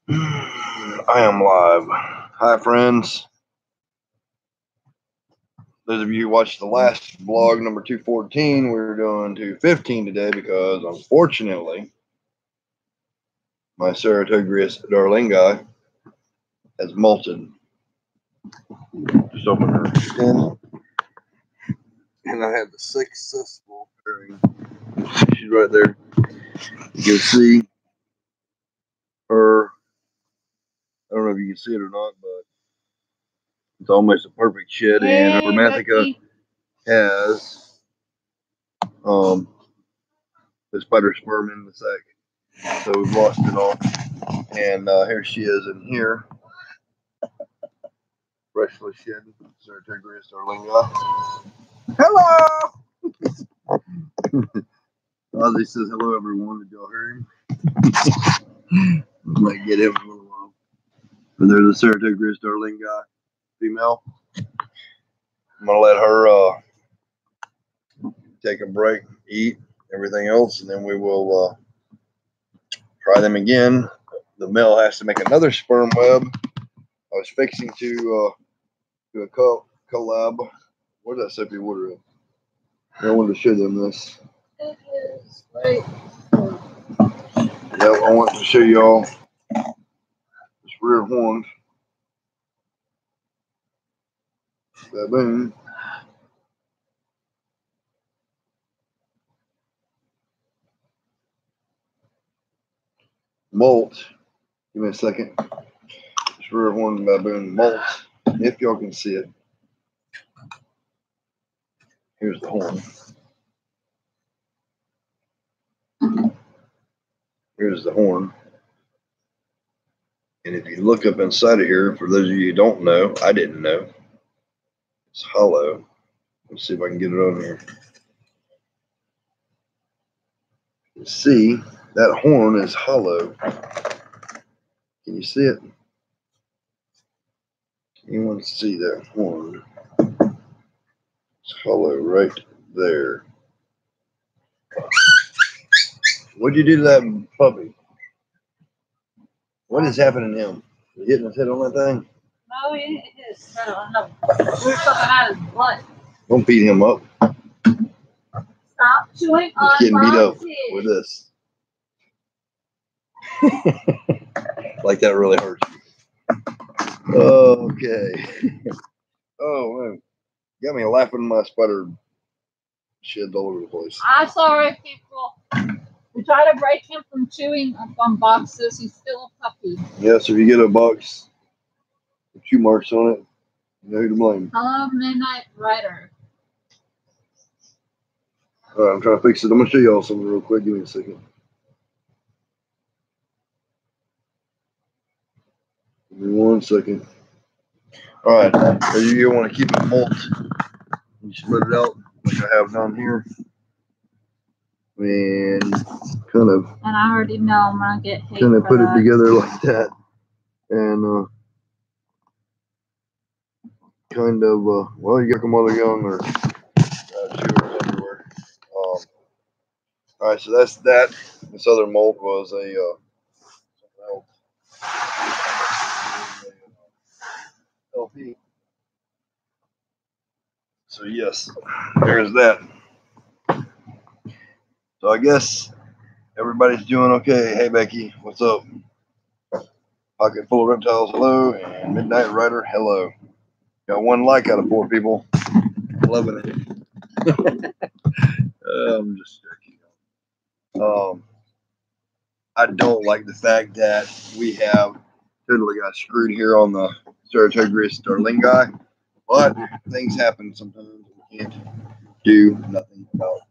I am live. Hi, friends. Those of you who watched the last vlog, number 214, we're doing 215 today because, unfortunately, my Ceratogrius darlingi has molted. Just open her in. And I have the successful pairing. She's right there. You can see her. I don't know if you can see it or not, but it's almost a perfect shed. And her Matheca has the spider sperm in the sac. So we've lost it all. And here she is in here. Freshly shed Ceratogrius darlingi. Hello! Ozzy says hello, everyone. Did y'all hear him? Might get him in a little while. But there's a Ceratogrius darlingi female. I'm going to let her take a break, eat, everything else, and then we will try them again. The male has to make another sperm web. I was fixing to do a collab. Where's that soapy water at? I wanted to show them this. It is right. Yeah, I want to show y'all this rear horn baboon. Molt. Give me a second. This rear horn baboon molt. If y'all can see it. Here's the horn. Here's the horn. And if you look up inside of here, for those of you who don't know, I didn't know, it's hollow. Let's see if I can get it on here. You see, that horn is hollow. Can you see it? Anyone see that horn? It's hollow right there. What'd you do to that puppy? What is happening to him? Is he hitting his head on that thing? No, it is. I don't know. We're sucking out his blood. Don't beat him up. Stop chewing on He's getting beat up boxes. with this. Like that really hurts you. Okay. Oh, man. Got me laughing my spider sheds all over the place. I'm sorry, people. We try to break him from chewing up on boxes. He's still a puppy. Yeah, so if you get a box with chew marks on it, you know who to blame. Hello, Midnight Rider. All right, I'm trying to fix it. I'm going to show y'all something real quick. Give me a second. Give me 1 second. All right, so you want to keep it molt. You split it out like I have down here. And kind of. And I already know I'm going to get hate Kind of for put that. it together like that. And kind of, well, you got them while they're young or chewers everywhere. All right, so that's that. This other mold was a LP. So yes, there's that. So I guess everybody's doing okay. Hey Becky, what's up? Pocket full of reptiles, hello, and Midnight Rider, hello. Got 1 like out of 4 people. Loving it. I'm just joking. I don't like the fact that we have totally got screwed here on the Ceratogrius darlingi, but things happen sometimes we can't do nothing about it.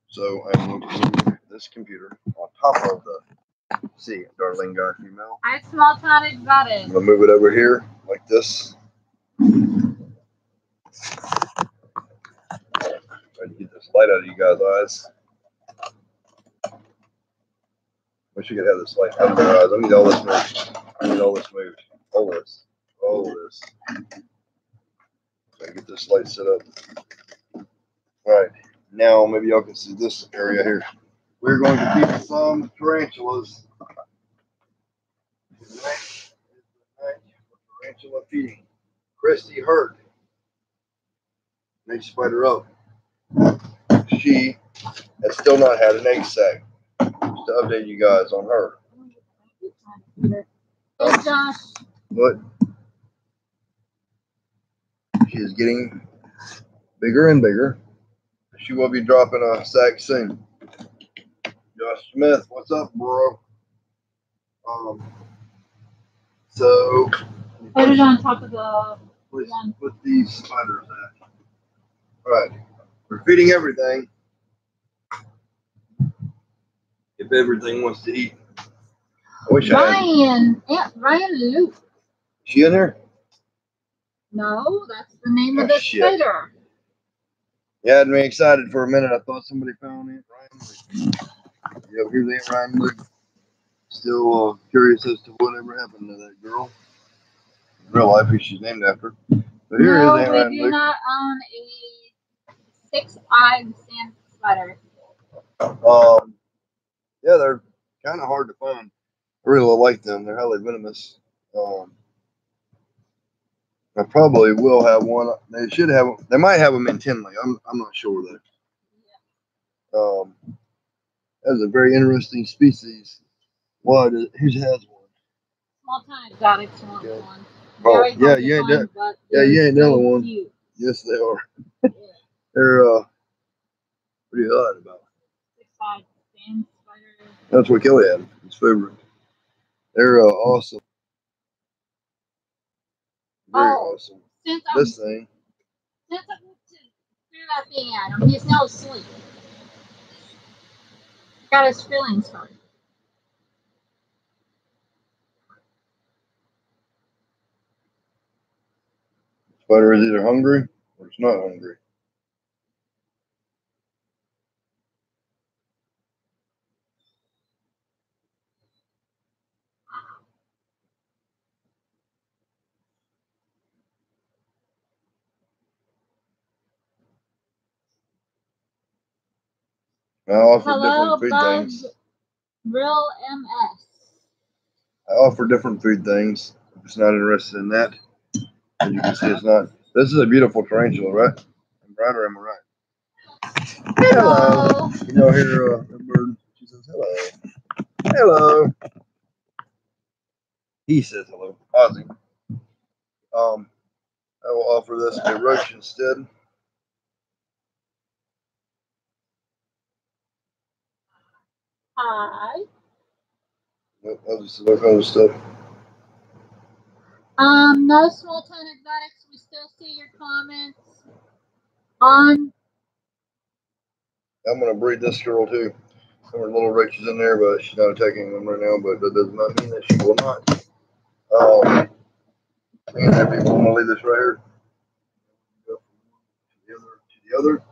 So I'm going to move this computer on top of the darlingi female. I small tiny about it. I'm going to move it over here like this. Try to get this light out of you guys' eyes. Wish you could have this light out of your eyes. I need all this moved. I need all this moved. All this. All this. So I get this light set up. All right. Now maybe y'all can see this area here. We're going to keep some tarantulas to my feeding. Christy Hurt. Next spider up. She has still not had an egg sac. Just to update you guys on her. Hey, Josh. But she is getting bigger and bigger. She will be dropping a sac soon. Josh Smith, what's up, bro? So Put it on top of the please one. put these spiders at. All right, we're feeding everything. If everything wants to eat. I wish I had. Ryan Luke. She in there? No, that's the name Oh, of the shit. spider. You had me excited for a minute. I thought somebody found Aunt Ryan Luke. Yep, here's Aunt Ryan Luke. Still curious as to whatever happened to that girl. In real life, who she's named after. But here is Aunt we Ryan do Luke. not own a six-eyed sand spider. Yeah, they're kind of hard to find. I really like them. They're highly venomous. I probably will have one. They should have. They might have them in Tinley. I'm not sure though. That's a very interesting species. What? Who has one? Small time exotics want Yeah. one. Oh, Very yeah, hard to you ain't find, that. but Yeah, you they're ain't the so only one. cute. Yes, they are. Yeah. They're pretty odd about. Six-eyed sand spider. That's what Kelly had. His favorite. They're awesome. Very awesome. Since This thing. I threw that thing at him, he's now asleep. Got his feelings hurt. Spider is either hungry or it's not hungry. I offer Hello, different food Bug things. Real MS. I offer different food things. If it's not interested in that, as you can see, it's not. This is a beautiful tarantula, right? I'm right or am I right? Hello. You know, here, a bird. She says hello. Hello. He says hello. Ozzy. I will offer this a roach instead. Hi. Other stuff. No small time exotics. We still see your comments on. I'm gonna breed this girl too. There are little roaches in there, but she's not attacking them right now. But that does not mean that she will not. Me and that people want to leave this right here. Go from one to the other.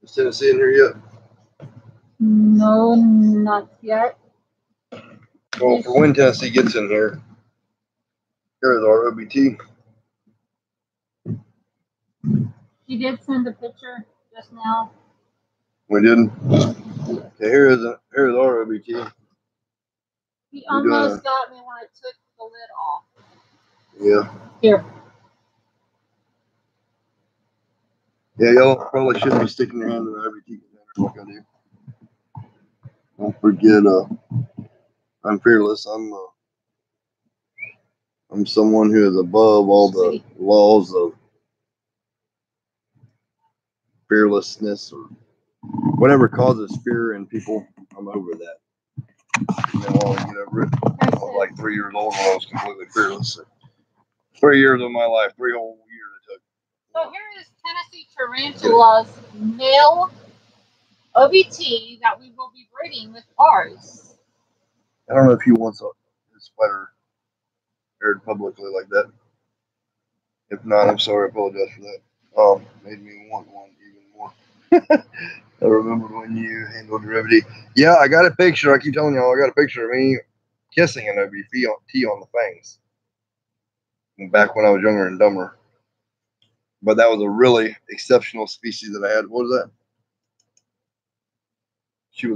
Is Tennessee in here yet? No, not yet. Well, for when Tennessee gets in here, here's our OBT. She did send a picture just now. We didn't. Okay, here's our OBT. He almost got me when I took the lid off. Yeah. Here. Yeah, y'all probably shouldn't be sticking your hand in the OBT container like I do. Don't forget, I'm fearless. I'm someone who is above all the laws of fearlessness or whatever causes fear in people. I'm over that. And then I'll get over it. I was like 3 years old when I was completely fearless. 3 years of my life, 3 whole years it took. So here is Tennessee Tarantula's male OBT that we will be breeding with ours. I don't know if he wants a spider aired publicly like that. If not, I'm sorry. I apologize for that. Made me want one even more. I remember when you handled Revity. Yeah, I got a picture. I keep telling y'all, I got a picture of me kissing an OBT on the fangs. Back when I was younger and dumber. But that was a really exceptional species that I had. What was that? She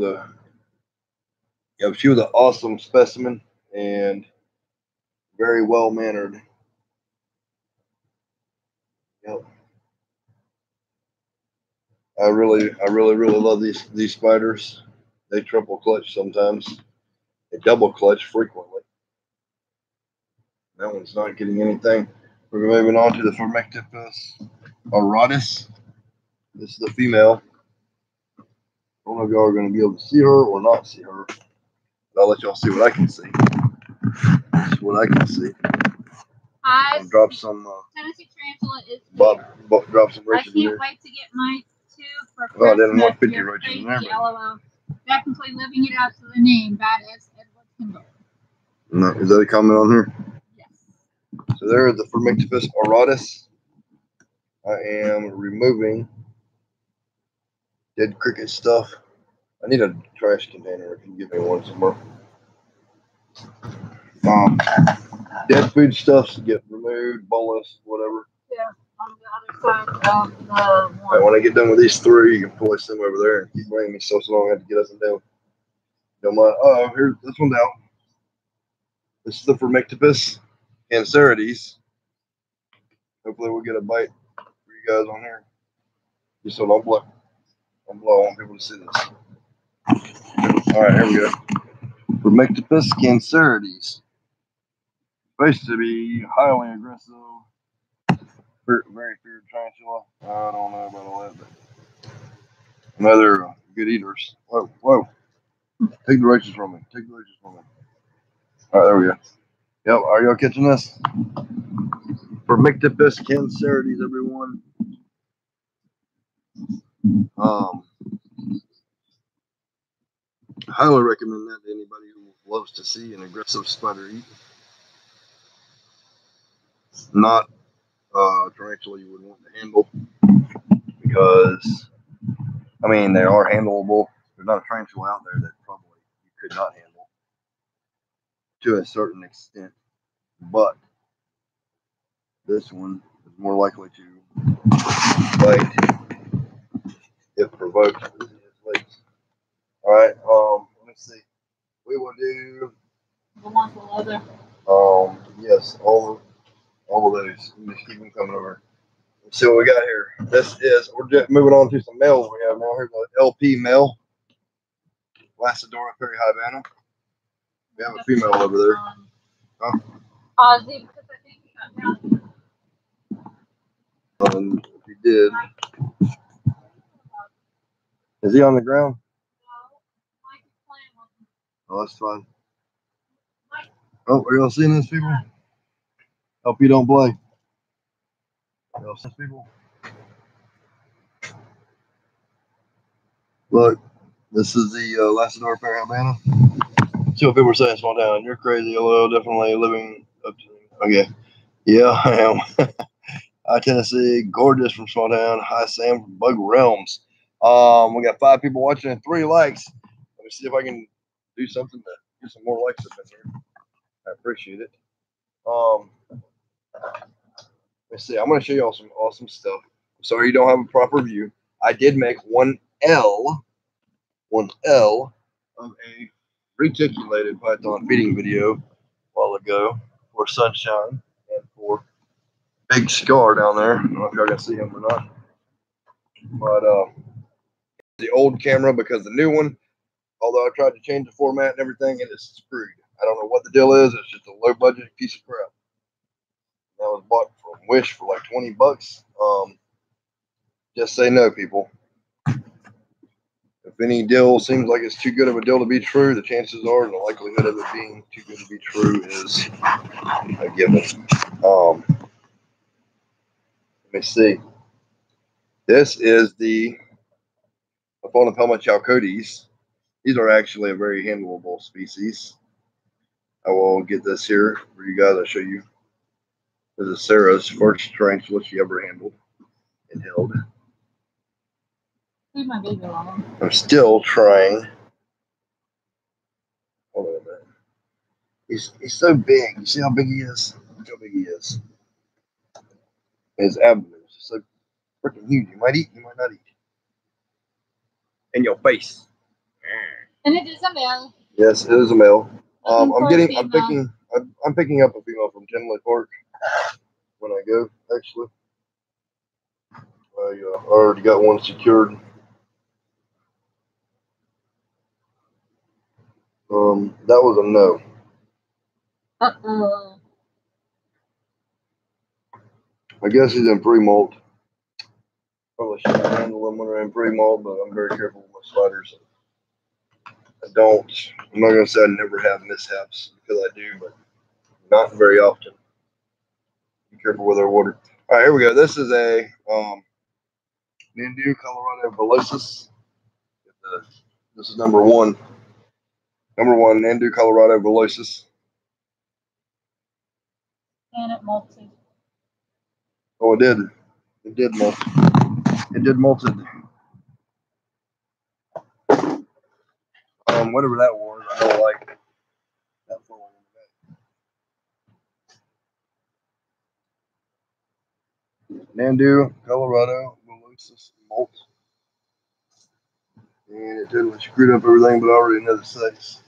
was an awesome specimen and Very well mannered. Yep. I really love these spiders. They triple clutch sometimes. They double clutch frequently. That one's not getting anything. We're moving on to the Phormictopus auratus. This is the female. I don't know if y'all are going to be able to see her or not see her. But I'll let y'all see what I can see. This is what I can see. Hi. Drop some. Tennessee tarantula is. Bob, drop some I roaches in can't there. wait to get my two for Christmas. Oh, I didn't want 50 Your roaches in crazy there. LOL. Definitely living it up to the name. Badass Edward Kimball. No, is that a comment on here? Yes. So there is the Phormictopus auratus. I am removing dead cricket stuff. I need a trash container if you can give me one somewhere. Dead food stuff to get removed, bolus, whatever. Yeah, on the other side of the one. Right, when I get done with these three, you can place them over there and keep bringing me so long I have to get up and down. Don't mind. Oh, here's this one's out. This is the Phormictopus cancerides. Hopefully we'll get a bite for you guys on here. Just so don't blow. Don't blow. I want people to see this. All right, here we go. Phormictopus cancerides. Supposed to be highly aggressive, very feared tarantula. I don't know about all that, but another good eaters. Whoa, whoa! Take the roaches from me. Take the roaches from me. All right, there we go. Yep, are y'all catching this? Phormictopus cancerides, everyone. Highly recommend that to anybody who loves to see an aggressive spider eat. Not a tarantula you would want to handle because, I mean, they are handleable. There's not a tarantula out there that probably you could not handle to a certain extent, but this one is more likely to bite if provoked. All right, let me see. We will do The ones with leather. yes, all of those. Just keep them coming over. Let's see what we got here. This is, we're just moving on to some males we have now. Here's an LP male, Lacidora perihybana. We have a female over there. Huh? Ozzy, because I think he got down. If he did, is he on the ground? Oh, that's fine. Oh, are y'all seeing this, people? Hope you don't play. Y'all see this, people? Look, this is the Lacidora perihybana. See what people are saying, small town. You're crazy, hello, definitely living up to. Okay. Yeah, I am. Hi, Tennessee. Gorgeous from small town. Hi, Sam from Bug Realms. We got 5 people watching and 3 likes. Let me see if I can do something to get some more likes up in here. I appreciate it. Let's see. I'm going to show y'all some awesome stuff. Sorry you don't have a proper view. I did make one L of a reticulated python feeding video a while ago for Sunshine and for Big Scar down there. I don't know if y'all can see him or not. But the old camera, because the new one, although I tried to change the format and everything, it is screwed. I don't know what the deal is. It's just a low budget piece of crap. That was bought from Wish for like $20. Just say no, people. If any deal seems like it's too good of a deal to be true, the chances are the likelihood of it being too good to be true is a given. Let me see. This is the Aphonopelma chalcodes. These are actually a very handleable species. I will get this here for you guys. I'll show you. This is Sarah's first tarantula she ever handled and held. Leave my baby alone. I'm still trying. Hold on a minute. He's so big. You see how big he is? Look how big he is. His abdomen is so freaking huge. You might eat, you might not eat. In your face. And it is a male. Yes, it is a male. I'm picking up a female Tinley Park when I go, actually. I already got one secured. That was a no. Uh-oh. I guess he's in pre-molt. Probably should handle them when they're in pre-molt, but I'm very careful with my sliders. I'm not going to say I never have mishaps, because I do, but not very often. Be careful with our water. All right, here we go. This is a Nandu Colorado Velocis. This is number one. Number one, Nandu Colorado Velocis. And it molted. Oh, it did. It did molt. It did molted. Whatever that was, I don't like that falling in the back. Nandu Colorado Velocis molt. And it totally screwed up everything, but I already know the sex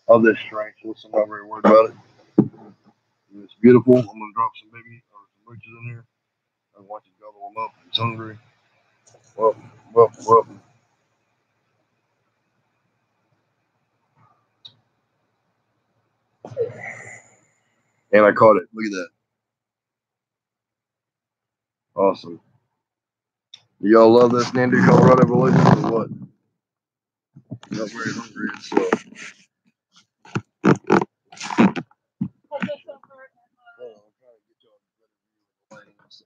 of this strength, so I'm not very worried about it. And it's beautiful. I'm gonna drop some baby or some roaches in here. I want you to gobble them up. He's hungry. Well. And I caught it. Look at that. Awesome. Do y'all love this Nandu Colorado Velocis or what? Not very hungry and slow.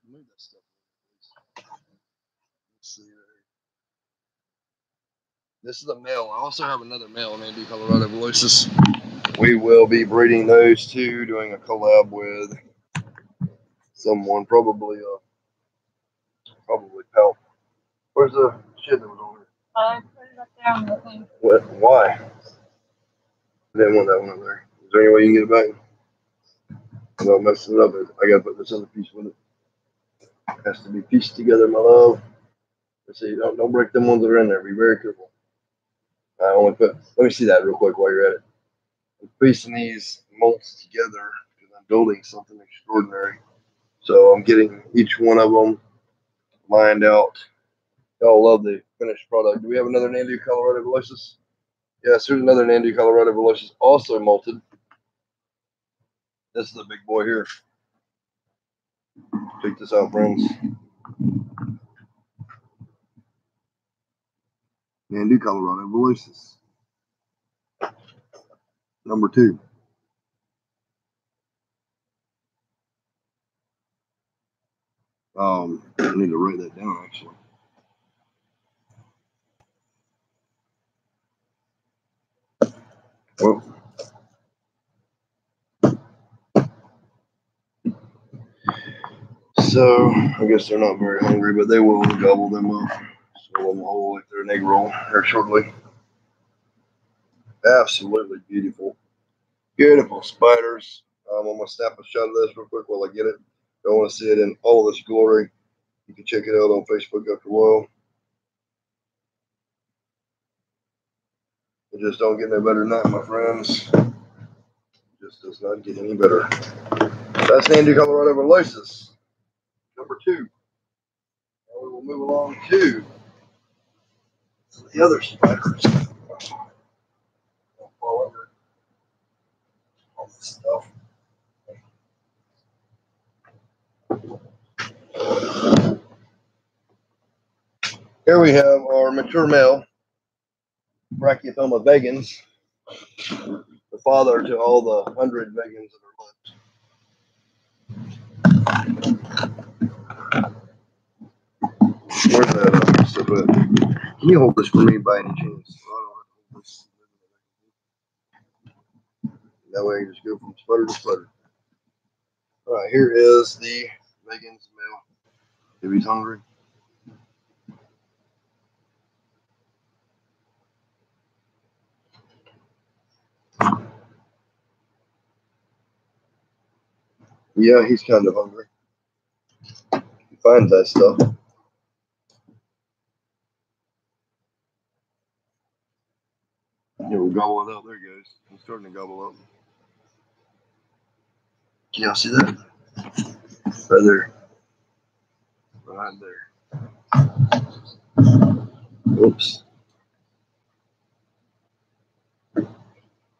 Move that stuff. Let's see there. This is a male. I also have another male Nandu Colorado Velocis. We will be breeding those two, doing a collab with someone, probably Pal. Where's the shit that was on there? I put it up there on the thing. What? Why? I didn't want that one up there. Is there any way you can get it back? Without messing it up, I gotta put this other piece with it. It has to be pieced together, my love. Let's see, don't break them ones that are in there. Be very careful. Let me see that real quick while you're at it. I'm piecing these molts together because I'm building something extraordinary. So I'm getting each one of them lined out. Y'all love the finished product. Do we have another Nandu Colorado Velocis? Yes, here's another Nandu Colorado Velocis, also molted. This is the big boy here. Check this out, friends. Nandu Colorado Velocis. Number two. I need to write that down actually. Well, so I guess they're not very hungry, but they will gobble them up. So them whole like they're an egg roll here shortly. Absolutely beautiful. Beautiful spiders. I'm gonna snap a shot of this real quick while I get it. Don't want to see it in all of its glory. You can check it out on Facebook after a while. It just don't get no better than that, my friends. It just does not get any better. That's Nandu Colorado Velocis. Number two. Now we will move along to the other spiders. Don't fall over all this stuff. Here we have our mature male, Brachythoma vagans, the father to all the 100 vagans that are left. Where's that stuff at? Can you hold this for me by any chance? That way I can just go from sputter to sputter. All right, here is the vegans male. If he's hungry. Yeah, he's kind of hungry. He finds that stuff. Yeah, we'll gobble it up. There he goes. He's starting to gobble up. Can y'all see that? Right there. Right there. Oops.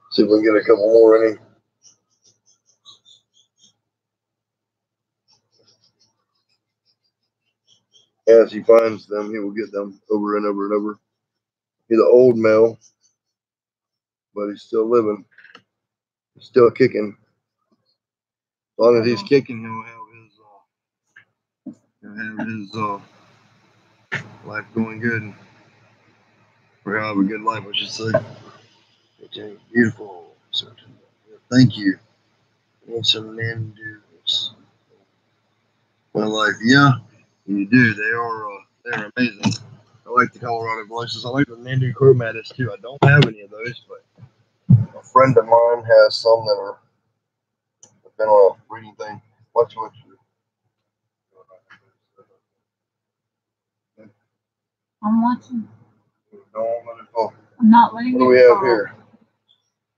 See if we can get a couple more in him. As he finds them, he will get them over and over and over. He's an old male, but he's still living. He's still kicking. As long as he's kicking, he'll have his life going good. Or he'll have a good life, I should say. Okay, beautiful. So, thank you. And some Nandus. My life, yeah, you do. They're amazing. I like the Colorado voices. I like the Nandu Chromatus too. I don't have any of those, but a friend of mine has some that are been on a breeding thing. Watch what you. I'm watching. Don't let it fall. I'm not letting it fall. What do we have here?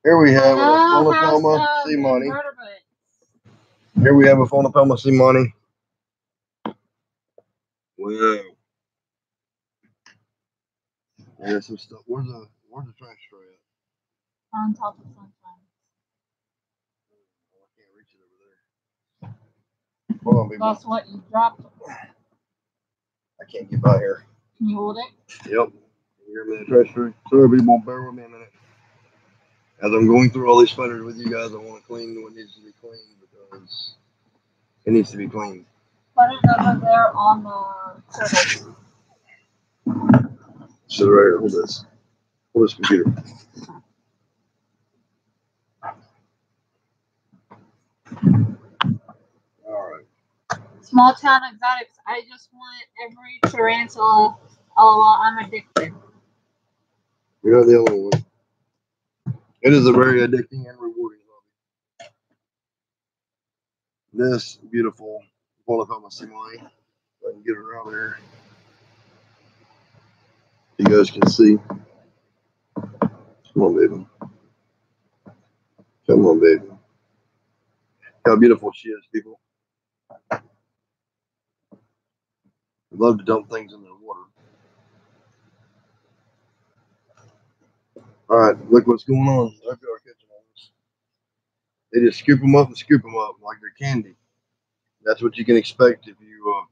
Here we have a Phonopelma seamani. Invertebrates. Here we have a Phonopelma seamani. Wow. There's some stuff. Where's the trash tray at? On top of sunshine. Oh, I can't reach it over there. Hold on, baby. That's what you dropped. I can't get by here. Can you hold it? Yep. Hear me in the trash tray. Sorry, people. Bear with me a minute. As I'm going through all these spiders with you guys, I want to clean what needs to be cleaned because it needs to be cleaned. Put it over there on the table. So right here, hold this. Hold this computer. All right. Small town exotics. I just want every tarantula. LOL, I'm addicted. You're not the only one. It is a very addicting and rewarding hobby. This beautiful Phonopelma seamani. If I can get her out there. You guys can see. Come on, baby. Come on, baby. How beautiful she is, people. I love to dump things in their water. All right, look what's going on. I hope y'all are catching on this. They just scoop them up and scoop them up like they're candy. That's what you can expect if you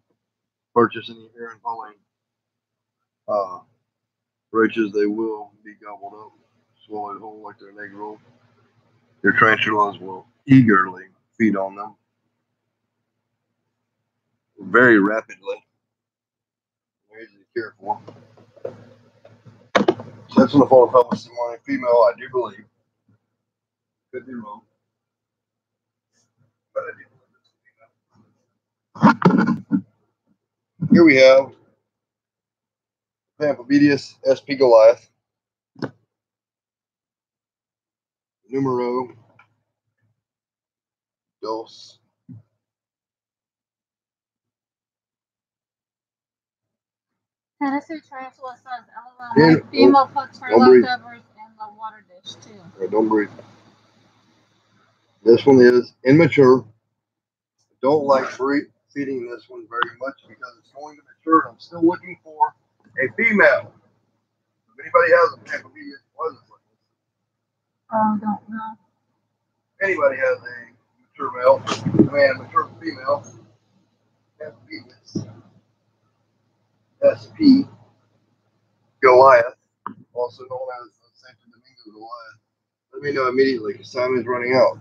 purchase any Aaron Pauling roaches. They will be gobbled up, swallowed whole like they're an egg roll. Your tarantulas will eagerly feed on them very rapidly. They're easy to care for. So that's on the Phonopelma seamani female, I do believe. Could be wrong, but I do believe. Here we have Pampabedius SP Goliath. Numero dos. Tennessee tarantula says LOL. My female puts her leftovers in the water dish too. Right, don't breathe. This one is immature. Don't like feeding this one very much because it's going to mature. I'm still looking for a female. If anybody has a Pampabedius, what is it? Don't know. If anybody has a mature male, mature female, Pampabedius SP Goliath, also known as the Santo Domingo Goliath, let me know immediately because time is running out.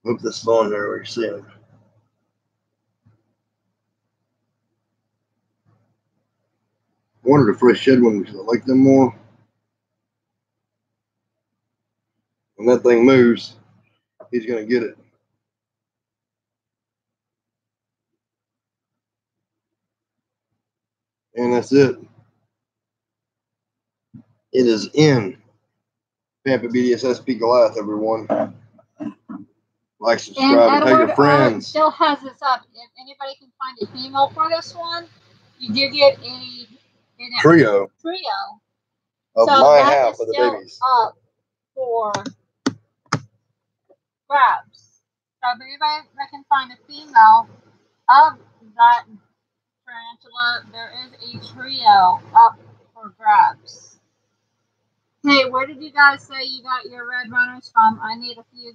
Move this phone there where you see him. I wanted a fresh shed one because I like them more. When that thing moves, he's going to get it. And that's it. It is in Pampabedius SP Goliath, everyone. Like, subscribe, and tell your friends. Still has this up. If anybody can find a female for this one, you do get a trio of my half of the babies. Up for grabs. So if anybody that can find a female of that tarantula, there is a trio up for grabs. Hey, where did you guys say you got your red runners from? I need a few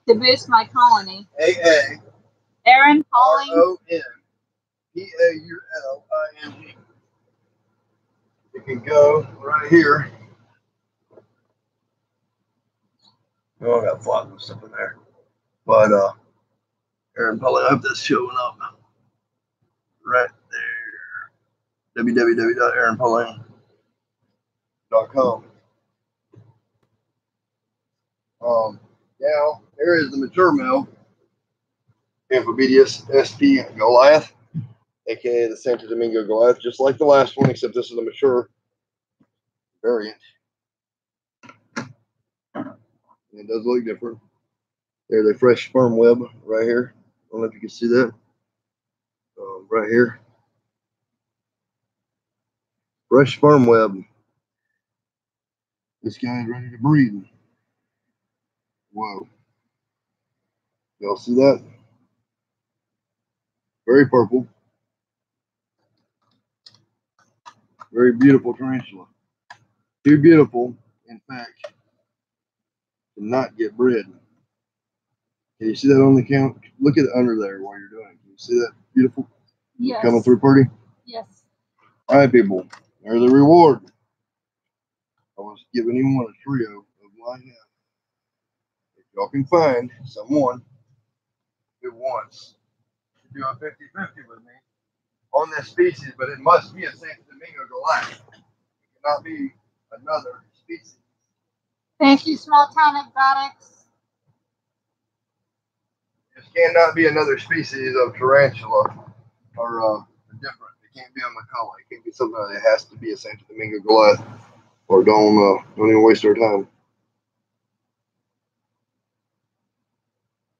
to boost my colony. AA Aaron Pauling. RONPAULING. You can go right here. Oh, I got flies and stuff in there. But Aaron Pauling, I hope that's showing up right there. www.aaronpauling.com. Now, here is the mature male, Amphibious SP Goliath, aka the Santo Domingo Goliath, just like the last one, except this is a mature variant. And it does look different. There's a fresh sperm web right here. I don't know if you can see that. Right here. Fresh sperm web. This guy is ready to breed. Whoa. Y'all see that? Very purple. Very beautiful tarantula. Too beautiful, in fact, to not get bred. Can you see that on the count? Look at it under there while you're doing it. Can you see that beautiful? Yes. Coming through pretty? Yes. All right, people. There's the reward. I was giving him one a trio of my hand. If y'all can find someone who wants to do a 50-50 with me on this species, but it must be a Santo Domingo Goliath. It cannot be another species. Thank you, Small Town Exotics. This cannot be another species of tarantula or different. It can't be a McCullough. It can't be something that has to be a Santo Domingo Goliath. Or don't even waste our time.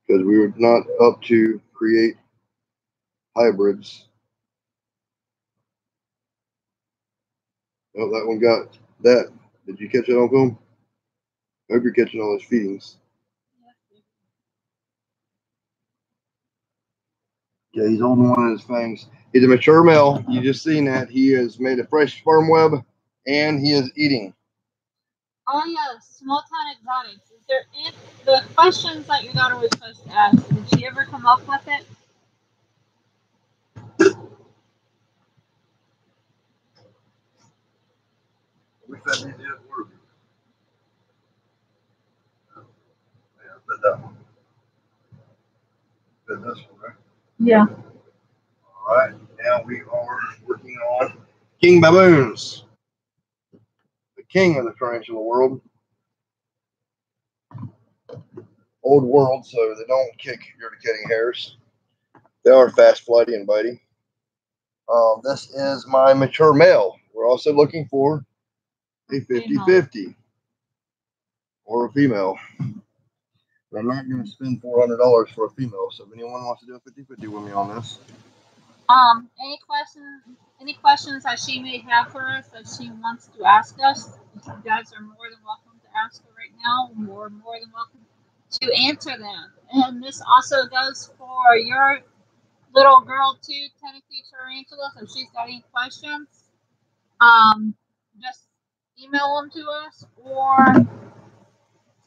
Because we were not up to create hybrids. Oh, that one got that. Did you catch it on film? I hope you're catching all those feedings. Yeah, he's holding one of his fangs. He's a mature male. You just seen that. He has made a fresh sperm web and he is eating. Oh yeah, Small Town Exotics. Is there any, the questions that your daughter was supposed to ask? Did she ever come up with it? We said he did work. Yeah, I said that one. Said this one, right? Yeah. All right. Now we are working on king baboons. The king of the tarantula world. Old world, so they don't kick urticating hairs. They are fast, flighty, and bitey. This is my mature male. We're also looking for a 50-50 or a female. But I'm not going to spend $400 for a female. So if anyone wants to do a 50-50 with me on this. Any questions that she may have for us that she wants to ask us, you guys are more than welcome to ask her right now. We're more than welcome to answer them. And this also goes for your little girl too, Tennessee Tarantula. So if she's got any questions, just email them to us or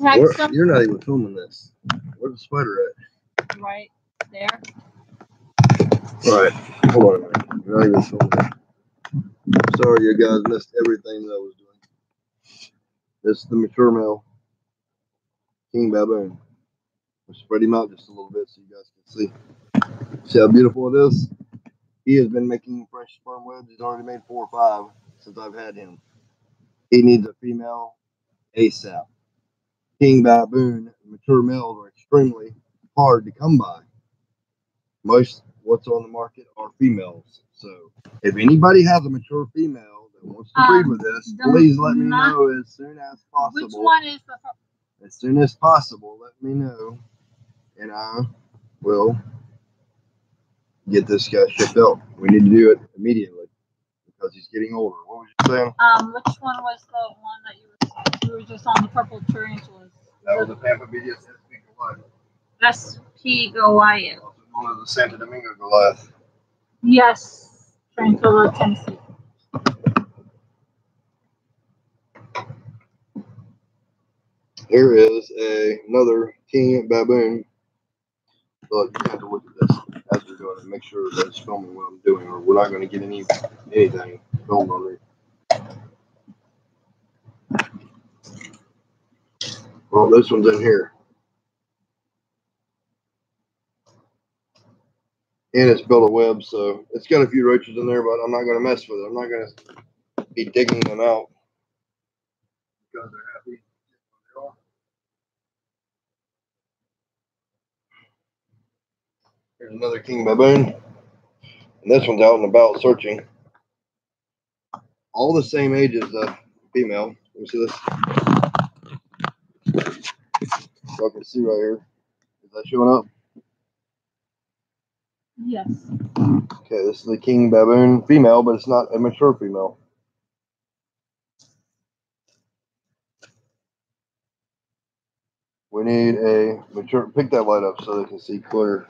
text them. You're not even filming this. Where's the spider at? Right there. All right, hold on a minute. You're not even filming it. Sorry, you guys missed everything that I was doing. This is the mature male king baboon. I'll spread him out just a little bit so you guys can see. See how beautiful it is? He has been making fresh sperm webs. He's already made 4 or 5 since I've had him. He needs a female ASAP. King baboon, mature males are extremely hard to come by. Most what's on the market are females. So if anybody has a mature female that wants to breed with this, please let me know as soon as possible. Which one is the? As soon as possible, let me know, and I will get this guy shipped out. We need to do it immediately because he's getting older. What was you saying? Which one was the one that you were just focus on the purple tarantulas. That was the Pampa BDS SP Goliath. SP Goliath. Also known as the Santo Domingo Goliath. Yes, Tarantula, Tennessee. Here is another king baboon. Look, you have to look at this as we're doing it. Make sure that it's filming what I'm doing, or we're not going to get anything filmed on it. Well, this one's in here. And it's built a web, so it's got a few roaches in there, but I'm not going to mess with it. I'm not going to be digging them out because they're happy. Here's another king baboon. And this one's out and about searching. All the same age as the female. Let me see this. So I can see right here. Is that showing up? Yes. Okay, this is the king baboon female, but it's not a mature female. We need a mature. Pick that light up so they can see clear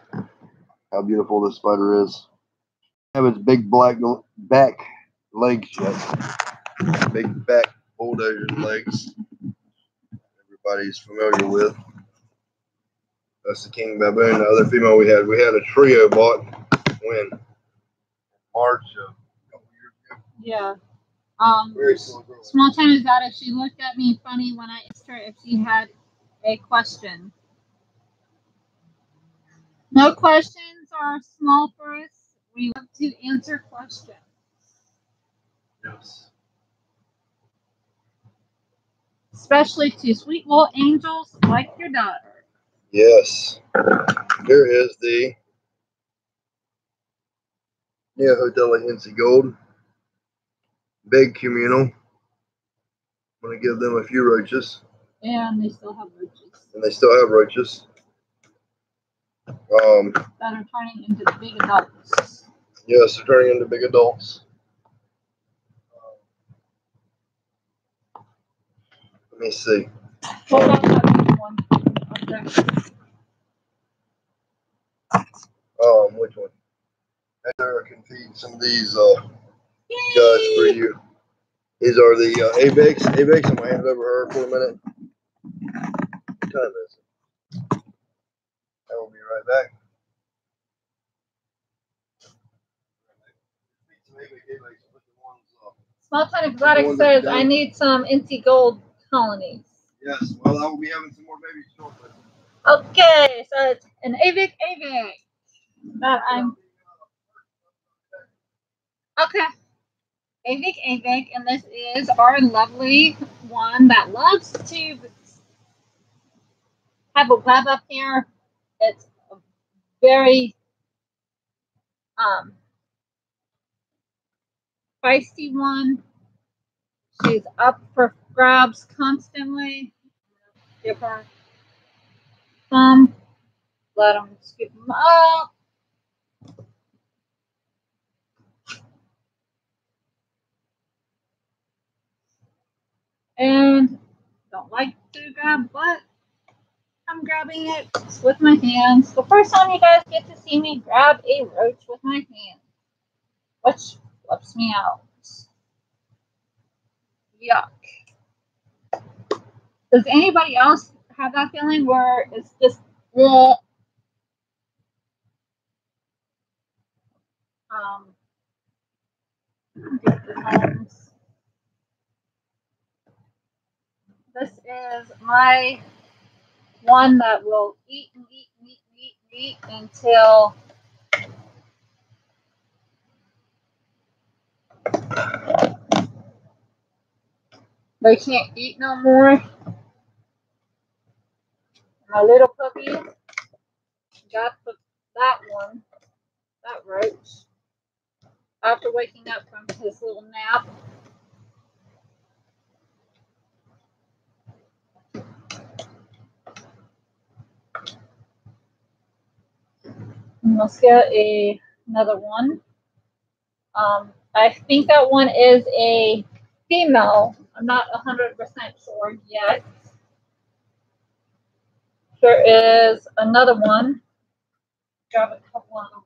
how beautiful this spider is. Have its big black back legs yet. Big back bulldozer legs. Everybody's familiar with. That's the king baboon. The other female we had a trio bought when March of a couple years ago. Yeah. Very small girl. Small Town is out. If she looked at me funny when I asked her if she had a question. No questions are small for us. We love to answer questions. Yes. Especially to sweet little angels like your daughter. Yes. Here is the Hotel NC Gold. Big communal. I'm going to give them a few roaches. And they still have roaches. And they still have roaches. That are turning into big adults. Yes, they're turning into big adults. Let me see. What about that big one? Which one? Heather can feed some of these guys for you. These are the Avex. Avex, I'm going to hand it over to her for a minute. What time is it? I will be right back. Small Town Exotic says, I need some NC Gold colonies. Yes, well, I will be having some more babies shortly. Okay, so it's an Avic that I'm. Okay. Avic, and this is our lovely one that loves to have a web up here. It's a very feisty one. She's up for grabs constantly. Give her some. Let them scoop them up. And don't like to grab, but I'm grabbing it with my hands. The first time you guys get to see me grab a roach with my hands, which flips me out. Yuck. Does anybody else have that feeling where it's just bleh? This is my one that will eat and eat and eat and eat and eat until they can't eat no more. My little puppy got that one, that roach, after waking up from his little nap. And let's get another one. I think that one is a female. I'm not 100% sure yet. There is another one. Grab a couple other ones.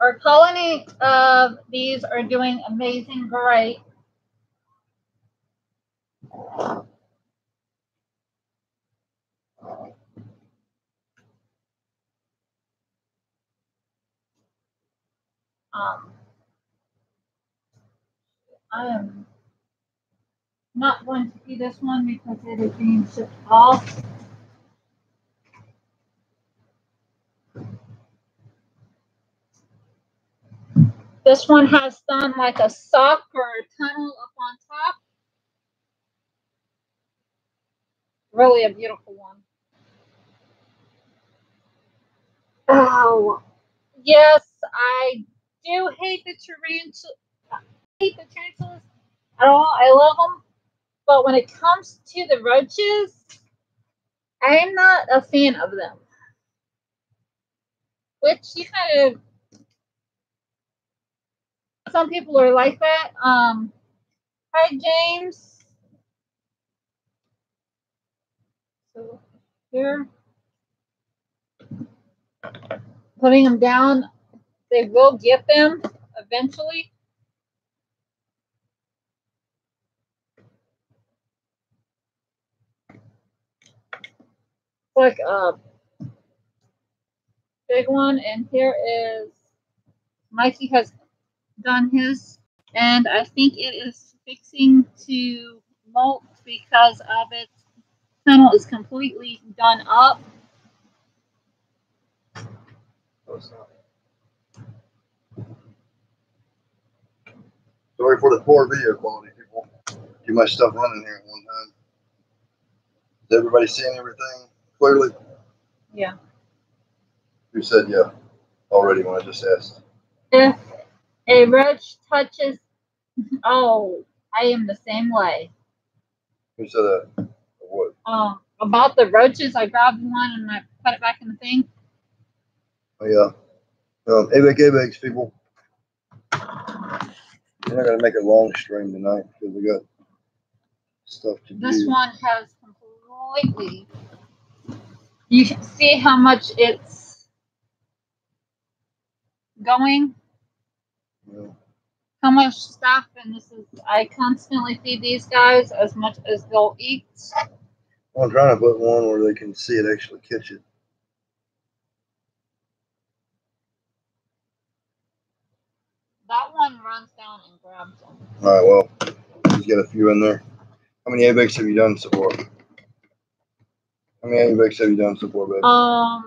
Our colony of these are doing amazing, great. I am not going to see this one because it is being shipped off. This one has done like a sock or a tunnel up on top. Really a beautiful one. Oh, yes, I do hate the tarantulas. At all. I love them, but when it comes to the roaches, I am not a fan of them. Which you kind of, some people are like that. Hi James. So here, putting them down, they will get them eventually. Like a big one, and here is Mikey has done his, and I think it is fixing to molt because of its tunnel is completely done up. Sorry for the poor video quality, people. Too much stuff running here at one time. Is everybody seeing everything clearly? Yeah. Who said yeah already when I just asked? If a roach touches, oh, I am the same way. Who said that? Or what? About the roaches, I grabbed one and I put it back in the thing. Oh yeah. ABEX, people. We're not gonna make a long stream tonight because we got stuff to do. This one has completely. You can see how much it's going. Yeah. How much stuff, and this is. I constantly feed these guys as much as they'll eat. I'm trying to put one where they can see it actually catch it. That one runs down and grabs them. All right, well, he's got a few in there. How many ABEX have you done so far? How many ABEX have you done so far, babe? All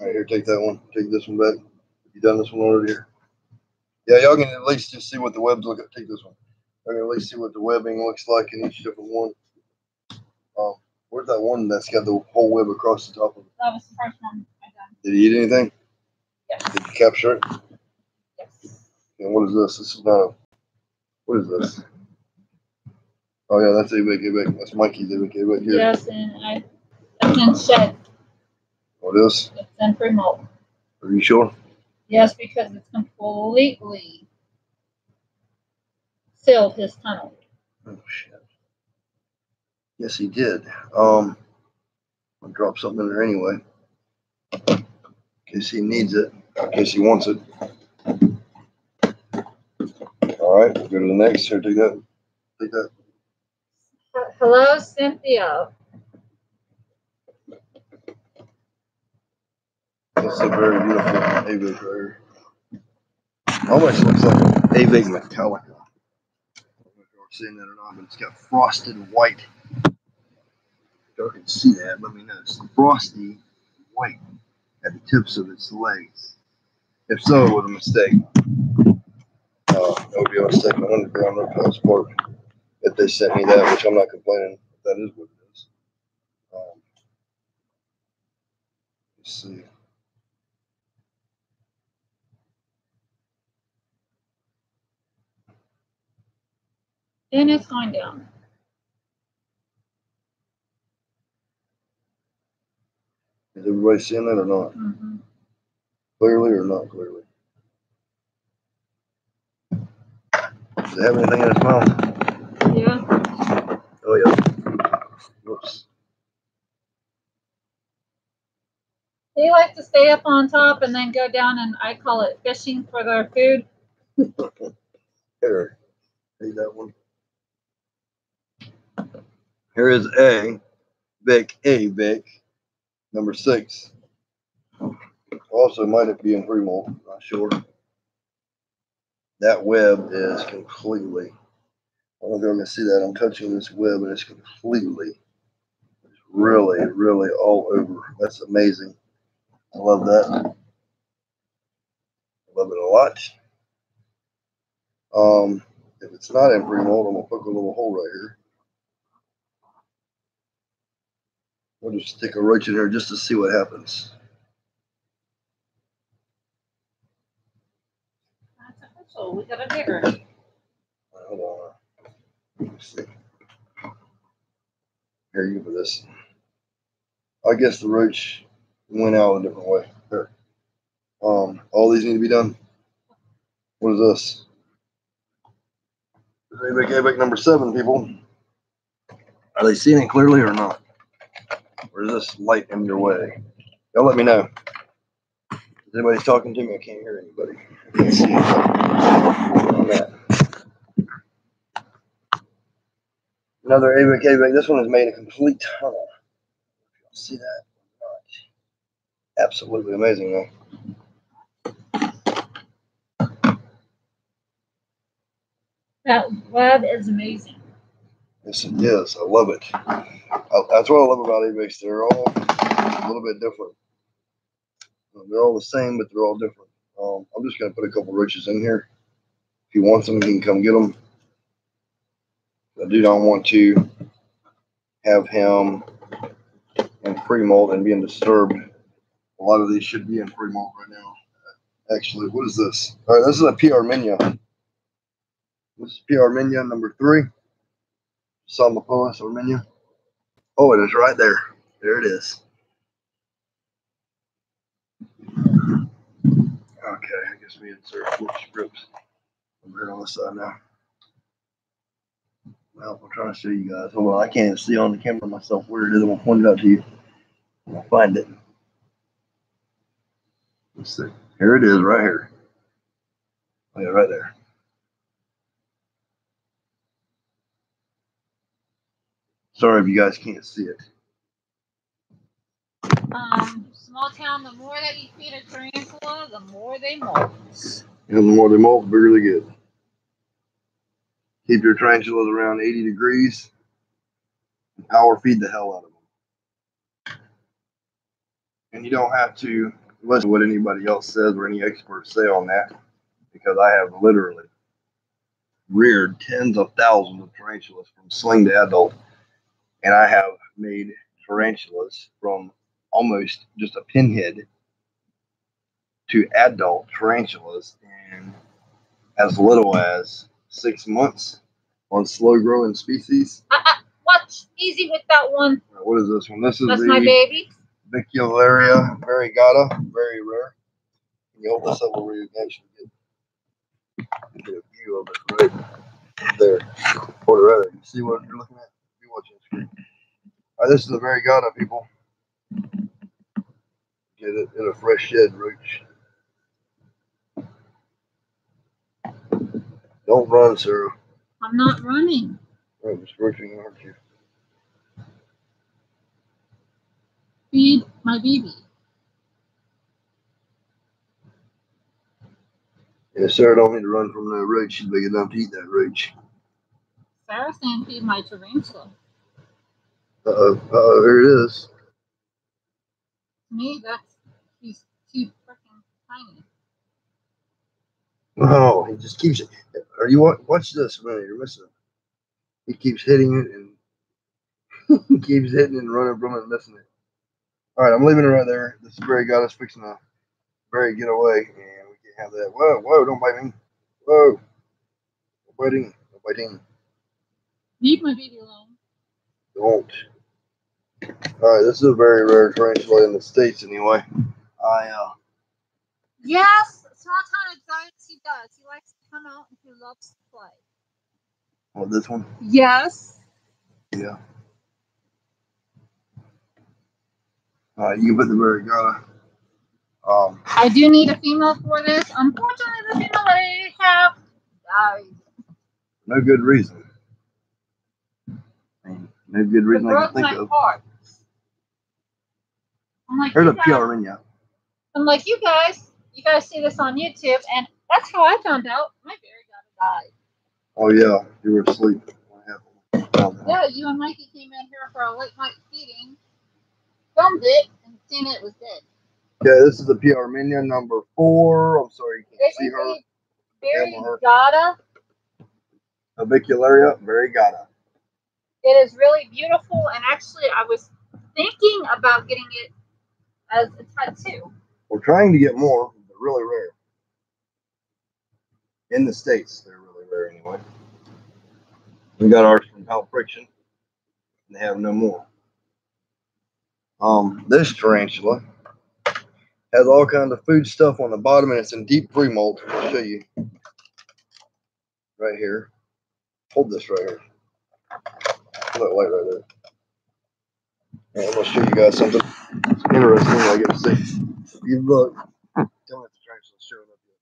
right, here, take that one. Take this one back. Have you done this one already here? Yeah, y'all can at least just see what the webs look like. Take this one. Y'all can at least see what the webbing looks like in each different one. Where's that one that's got the whole web across the top of it? That was the first one I done. Did he eat anything? Yes. Did you capture it? Yes. And what is this? This is not a. What is this? Oh yeah, that's ABEX. That's Mikey's ABEX here. Yes, and it's in shed. What is? It's in pre-molt. Are you sure? Yes, because it's completely sealed his tunnel. Oh shit. Yes, he did. I'll drop something in there anyway. In case he needs it. In case he wants it. All right, we'll go to the next. Here, take that. Take that. Hello, Cynthia. That's a very beautiful ABEX right here. Almost looks like an ABEX Metallica. I don't know if you're seeing that or not, but it's got frosted white. Y'all can see that. Let me know. It's frosty white at the tips of its legs. If so, it was a mistake. That would be a mistake on Underground Reptiles part. If they sent me that, which I'm not complaining, that is what it is. Let's see. And it's going down. Is everybody seeing that or not? Mm-hmm. Clearly or not clearly? Does it have anything in its mouth? Yeah. Oh, yeah. Whoops. They like to stay up on top and then go down, and I call it fishing for their food. Here. Take that one. Here is A Vic, number 6. Also, might it be in pre-molt? Not sure. That web is completely. I don't know if y'all can see that. I'm touching this web, and it's completely, really, really all over. That's amazing. I love that. I love it a lot. If it's not in pre-molt, I'm gonna poke a little hole right here. We'll just stick a roach in here just to see what happens. That's official. We got a digger. Hold on. Let me see. Here, you for this. I guess the roach went out a different way. Here. All these need to be done. What is this? ABIC number 7, people. Are they seeing it clearly or not? Or is this light in your way? Y'all let me know. Is anybody talking to me? I can't hear anybody. I can't see anybody. Another ABIC. This one has made a complete tunnel. See that? Absolutely amazing, though. That web is amazing. Yes, it is. I love it. That's what I love about ABICs. They're all a little bit different. They're all the same, but they're all different. I'm just going to put a couple roaches in here. If he wants them, he can come get them. I do not want to have him in pre-molt and being disturbed. A lot of these should be in pre-molt right now. Actually, what is this? All right, this is a PR Minya. This is PR Minya number 3. Salmopolis or Minya. Oh, it is right there. There it is. Okay, I guess we insert scripts over here on this side now. Well, I'm trying to show you guys. Hold on, I can't see on the camera myself where it is. I'm gonna point it out to you. I'll find it. Let's see. Here it is, right here. Oh, yeah, right there. Sorry if you guys can't see it. Small town, the more that you feed a tarantula, the more they molt. And the more they molt, the bigger they get. Keep your tarantulas around 80 degrees. And power feed the hell out of them. And you don't have to listen to what anybody else says or any experts say on that, because I have literally reared tens of thousands of tarantulas from sling to adult. And I have made tarantulas from almost just a pinhead to adult tarantulas in as little as 6 months on slow growing species. Watch easy with that one. What is this one? This is That's my baby. Vicularia variegata, very rare. Can you hold this up where you can actually get a view of it right there? Or rather, you see what you're looking at? You're watching the screen. All right, this is the variegata, people. Get it in a fresh shed, roach. Don't run, Sarah. I'm not running. I'm just roaching, aren't you? Feed my baby. Yeah, Sarah don't need to run from no roach. She's big enough to eat that roach. Sarah's saying feed my tarantula. Here it is. To me, he's too freaking tiny. Oh, he just keeps it. Are you watch this, man? You're missing it. He keeps hitting it and he keeps hitting and running from it and missing it. All right, I'm leaving it right there. This Barry got us fixing to Barry get away, and we can't have that. Whoa, don't bite me. Whoa, no biting, no biting. Leave my baby alone. Don't. All right, this is a very rare tarantula in the States, anyway. Yes, small town anxiety he does. He likes to come out and he loves to play. Oh, this one? Yes. Yeah. You can put the Varigata. I do need a female for this. Unfortunately, the female that I have died. No good reason. No good reason I can think of. Heart. I'm like, Here's a Piarmenia. I'm like, you guys see this on YouTube, and that's how I found out my Varigata died. Oh yeah, you were asleep. Yeah, you and Mikey came in here for a late night feeding, filmed it, and seen it was dead. Okay, this is the Piarmenia number 4. I'm sorry you can't see her. Varigata. Avicularia Varigata. It is really beautiful, and actually, I was thinking about getting it as a tattoo. We're trying to get more, but they're really rare. In the States, they're really rare anyway. We got ours from Pal Friction, and they have no more. This tarantula has all kinds of food stuff on the bottom, and it's in deep pre-molt. I'll show you right here. Hold this right here. Hold that light right there. And I'm gonna show you guys something interesting I get to see. If you look, tell me if the tarantula's showing up yet.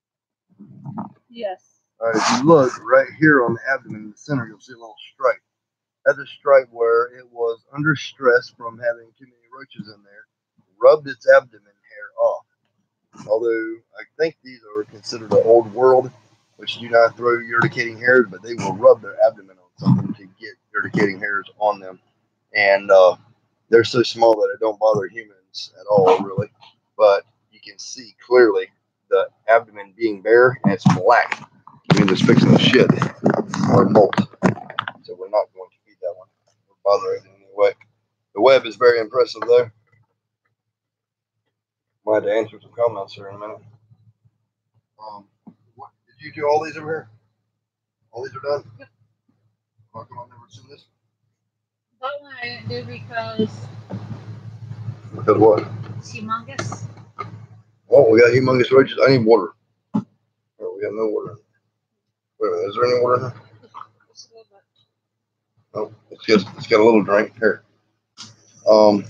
Yes. All right, if you look right here on the abdomen in the center, you'll see a little stripe. That's a stripe where it was under stress from having too many roaches in there, rubbed its abdomen hair off. Although I think these are considered an old world, which do not throw urticating hairs, but they will rub their abdomen on something to get urticating hairs on them. And they're so small that it don't bother humans at all, really. But you can see clearly the abdomen being bare, and it's black. It means it's fixing to shit or molt. So we're not going to feed that one or bother it in any way. The web is very impressive, though. Might have to answer some comments here in a minute. What, did you do all these over here? All these are done? Yep. How come I've never seen this? That one I didn't do because. Because what? It's humongous. Oh, we got humongous roaches. I need water. Oh, we got no water. Wait a minute, is there any water in there? Oh, it's got a little drink here. All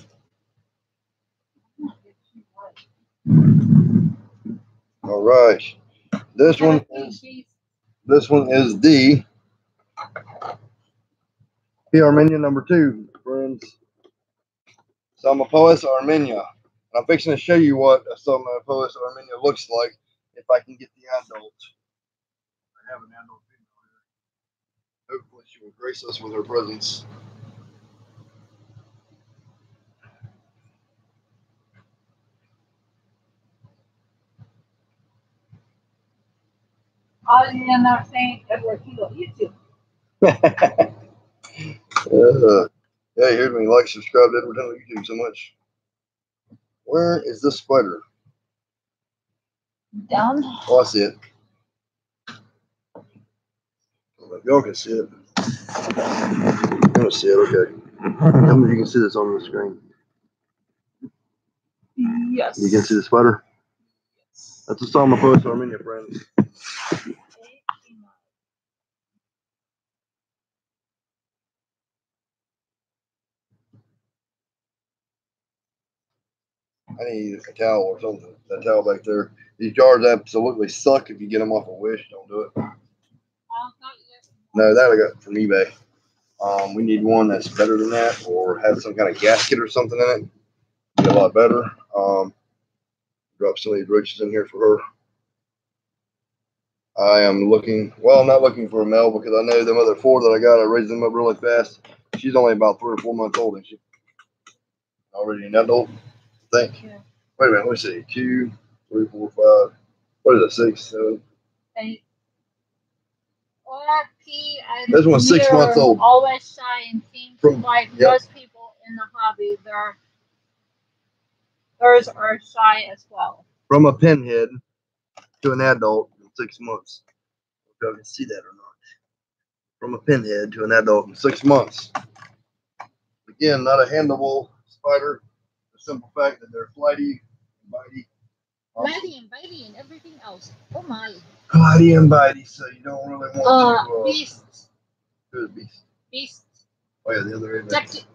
right. This one is the Piarmenia number 2, friends. Psalmopoeus armenia. And I'm fixing to show you what a Psalmopoeus armenia looks like if I can get the adult. I have an adult female here. Hopefully she will grace us with her presence. All you end up saying Edward Kilo YouTube. Yeah, you heard me. Like, subscribe to Edward Kilo YouTube so much. Where is this spider? Down. Oh, I see it. Y'all can see it. You don't see it, okay. Tell me if you can see this on the screen. Yes. You can see the spider? That's a Psalmopoeus armenia, friends. I need a towel or something. That towel back there. These jars absolutely suck if you get them off a Wish. Don't do it. No, that I got from eBay. We need one that's better than that, or have some kind of gasket or something in it. Be a lot better. Drop some of these roaches in here for her. I am looking. Well, I'm not looking for a male because I know them other 4 that I got. I raised them up really fast. She's only about 3 or 4 months old, isn't she? Already an adult, I think. Yeah. Wait a minute. Let me see. 2, 3, 4, 5. What is that? 6, 7, 8. This one's 6 months old. Always shy and seems like most people in the hobby, theirs are shy as well. From a pinhead to an adult in 6 months. I don't know if you can see that or not. From a pinhead to an adult in 6 months. Again, not a handleable spider. The simple fact that they're flighty and bitey. Flighty and bitey and everything else. Oh my. Flighty and bitey, so you don't really want to. Beasts. Who's Beast? Beast. Oh yeah, the other Apex. Jack-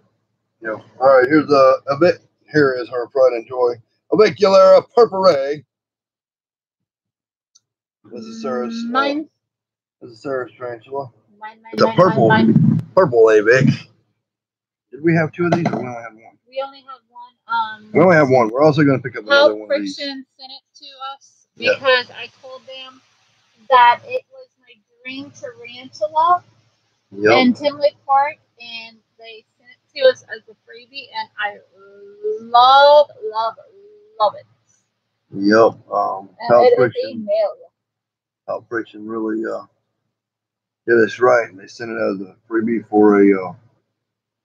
Yeah. All right, here's a bit. Here is her pride and joy. Aviculera purpura. This is Sarah's. Mine. This is Sarah's tarantula. Mine. It's a purple, purple Avex. Did we have two of these, or we only have one? We only have one. We only have one. We're also going to pick up another one of these. Friction sent it to us because I told them that it was my dream tarantula in Tinley Park, and they sent it to us as a freebie, and I love it. Yep. It is a male. How Friction really did us right, and they sent it as a freebie for a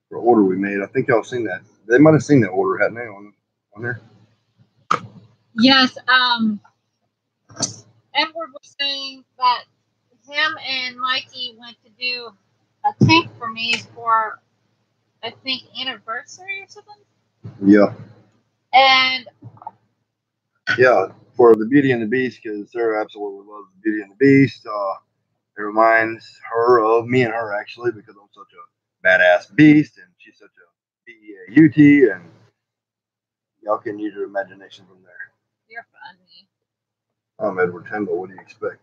for an order we made. I think y'all seen that. They might have seen that order, hadn't they, on there? Yes. Edward was saying that him and Mikey went to do a tank for me for, I think, anniversary or something. Yeah. And yeah, for the Beauty and the Beast, because Sarah absolutely loves the Beauty and the Beast. It reminds her of me and her, actually, because I'm such a badass beast, and she's such a B-E-A-U-T, and y'all can use your imagination from there. You're funny. I'm Edward Tyndall. What do you expect?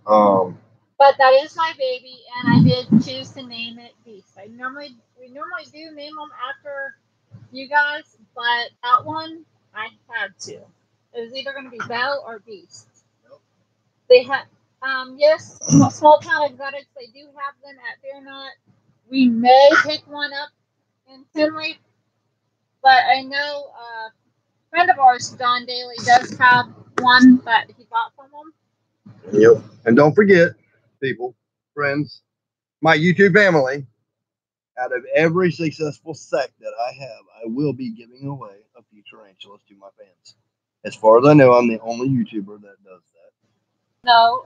But that is my baby, and I did choose to name it Beast. We normally do name them after you guys, but that one I had to. It was either going to be Belle or Beast. Nope. They had, yes, Small Town Exotics. They do have them at Fear Not. We may pick one up in Tinley, but I know a friend of ours, Don Daly, does have one that he bought from them. Yep. And don't forget, people, friends, my YouTube family, out of every successful sect that I have, I will be giving away a few tarantulas to my fans. As far as I know, I'm the only YouTuber that does that. No,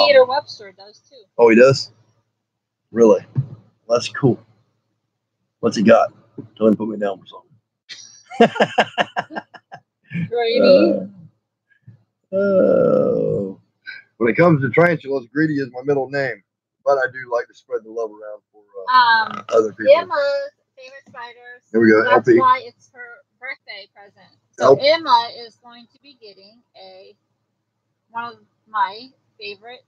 Peter Webster does too. Oh, he does? Really? That's cool. What's he got? Tell him to put me down for something. Greedy. When it comes to tarantulas, Greedy is my middle name, but I do like to spread the love around for other people. Emma's favorite spiders. Here we go. That's LP. why it's her birthday present. So Emma is going to be getting one of my favorite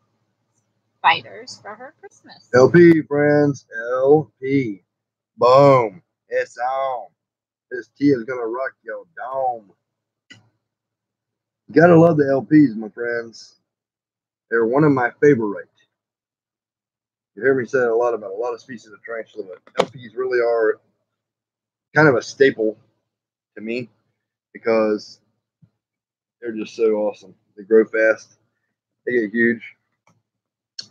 spiders for her Christmas. LP, friends. LP. Boom. It's on. This tea is gonna rock your dome. You gotta love the LPs, my friends. They're one of my favorite. You hear me say a lot about a lot of species of tarantula, but LPs really are kind of a staple to me because they're just so awesome. They grow fast. They get huge.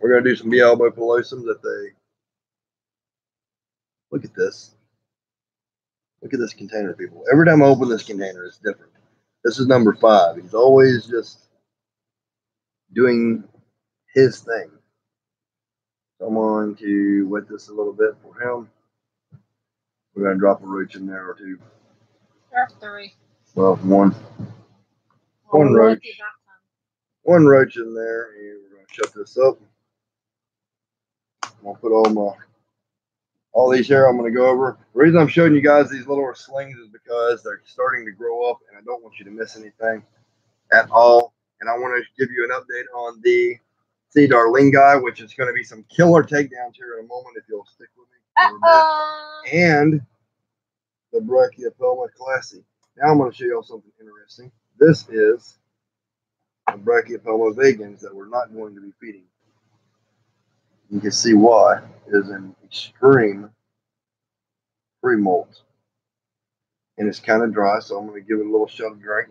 We're going to do some B. albopilosums that they... Look at this. Look at this container, people. Every time I open this container, it's different. This is number 5. He's always just doing his thing. So I'm going to wet this a little bit for him. We're going to drop a roach in there or two. Or 3. Well, one. One roach. One roach in there. And we're going to shut this up. I'm going to put all these here I'm going to go over. The reason I'm showing you guys these little slings is because they're starting to grow up, and I don't want you to miss anything at all. And I want to give you an update on the C. darlingi, which is going to be some killer takedowns here in a moment if you'll stick with me. And the Brachypelma classy. Now I'm going to show y'all something interesting. This is the Brachypelma vagans that we're not going to be feeding. You can see why. It is an extreme free molt. And it's kind of dry, so I'm going to give it a little shot of drink.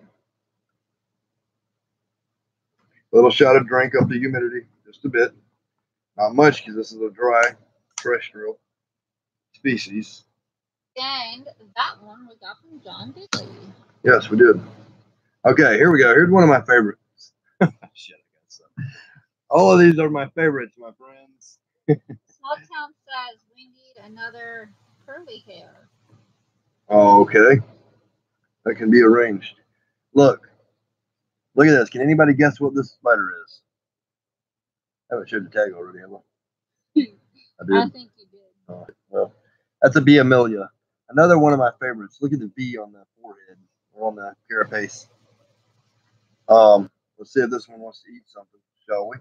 A little shot of drink up the humidity, just a bit. Not much, because this is a dry, terrestrial species. And that one we got from John Daly. Yes, we did. Okay, here we go. Here's one of my favorites. Shit, I got some. All of these are my favorites, my friends. Small Town says we need another curly hair. Oh, okay. That can be arranged. Look at this. Can anybody guess what this spider is? I haven't showed the tag already, have I? I I did. think you did. All right. Well, that's a bee amelia. Another one of my favorites. Look at the V on the forehead or on the carapace. Let's see if this one wants to eat something, shall we?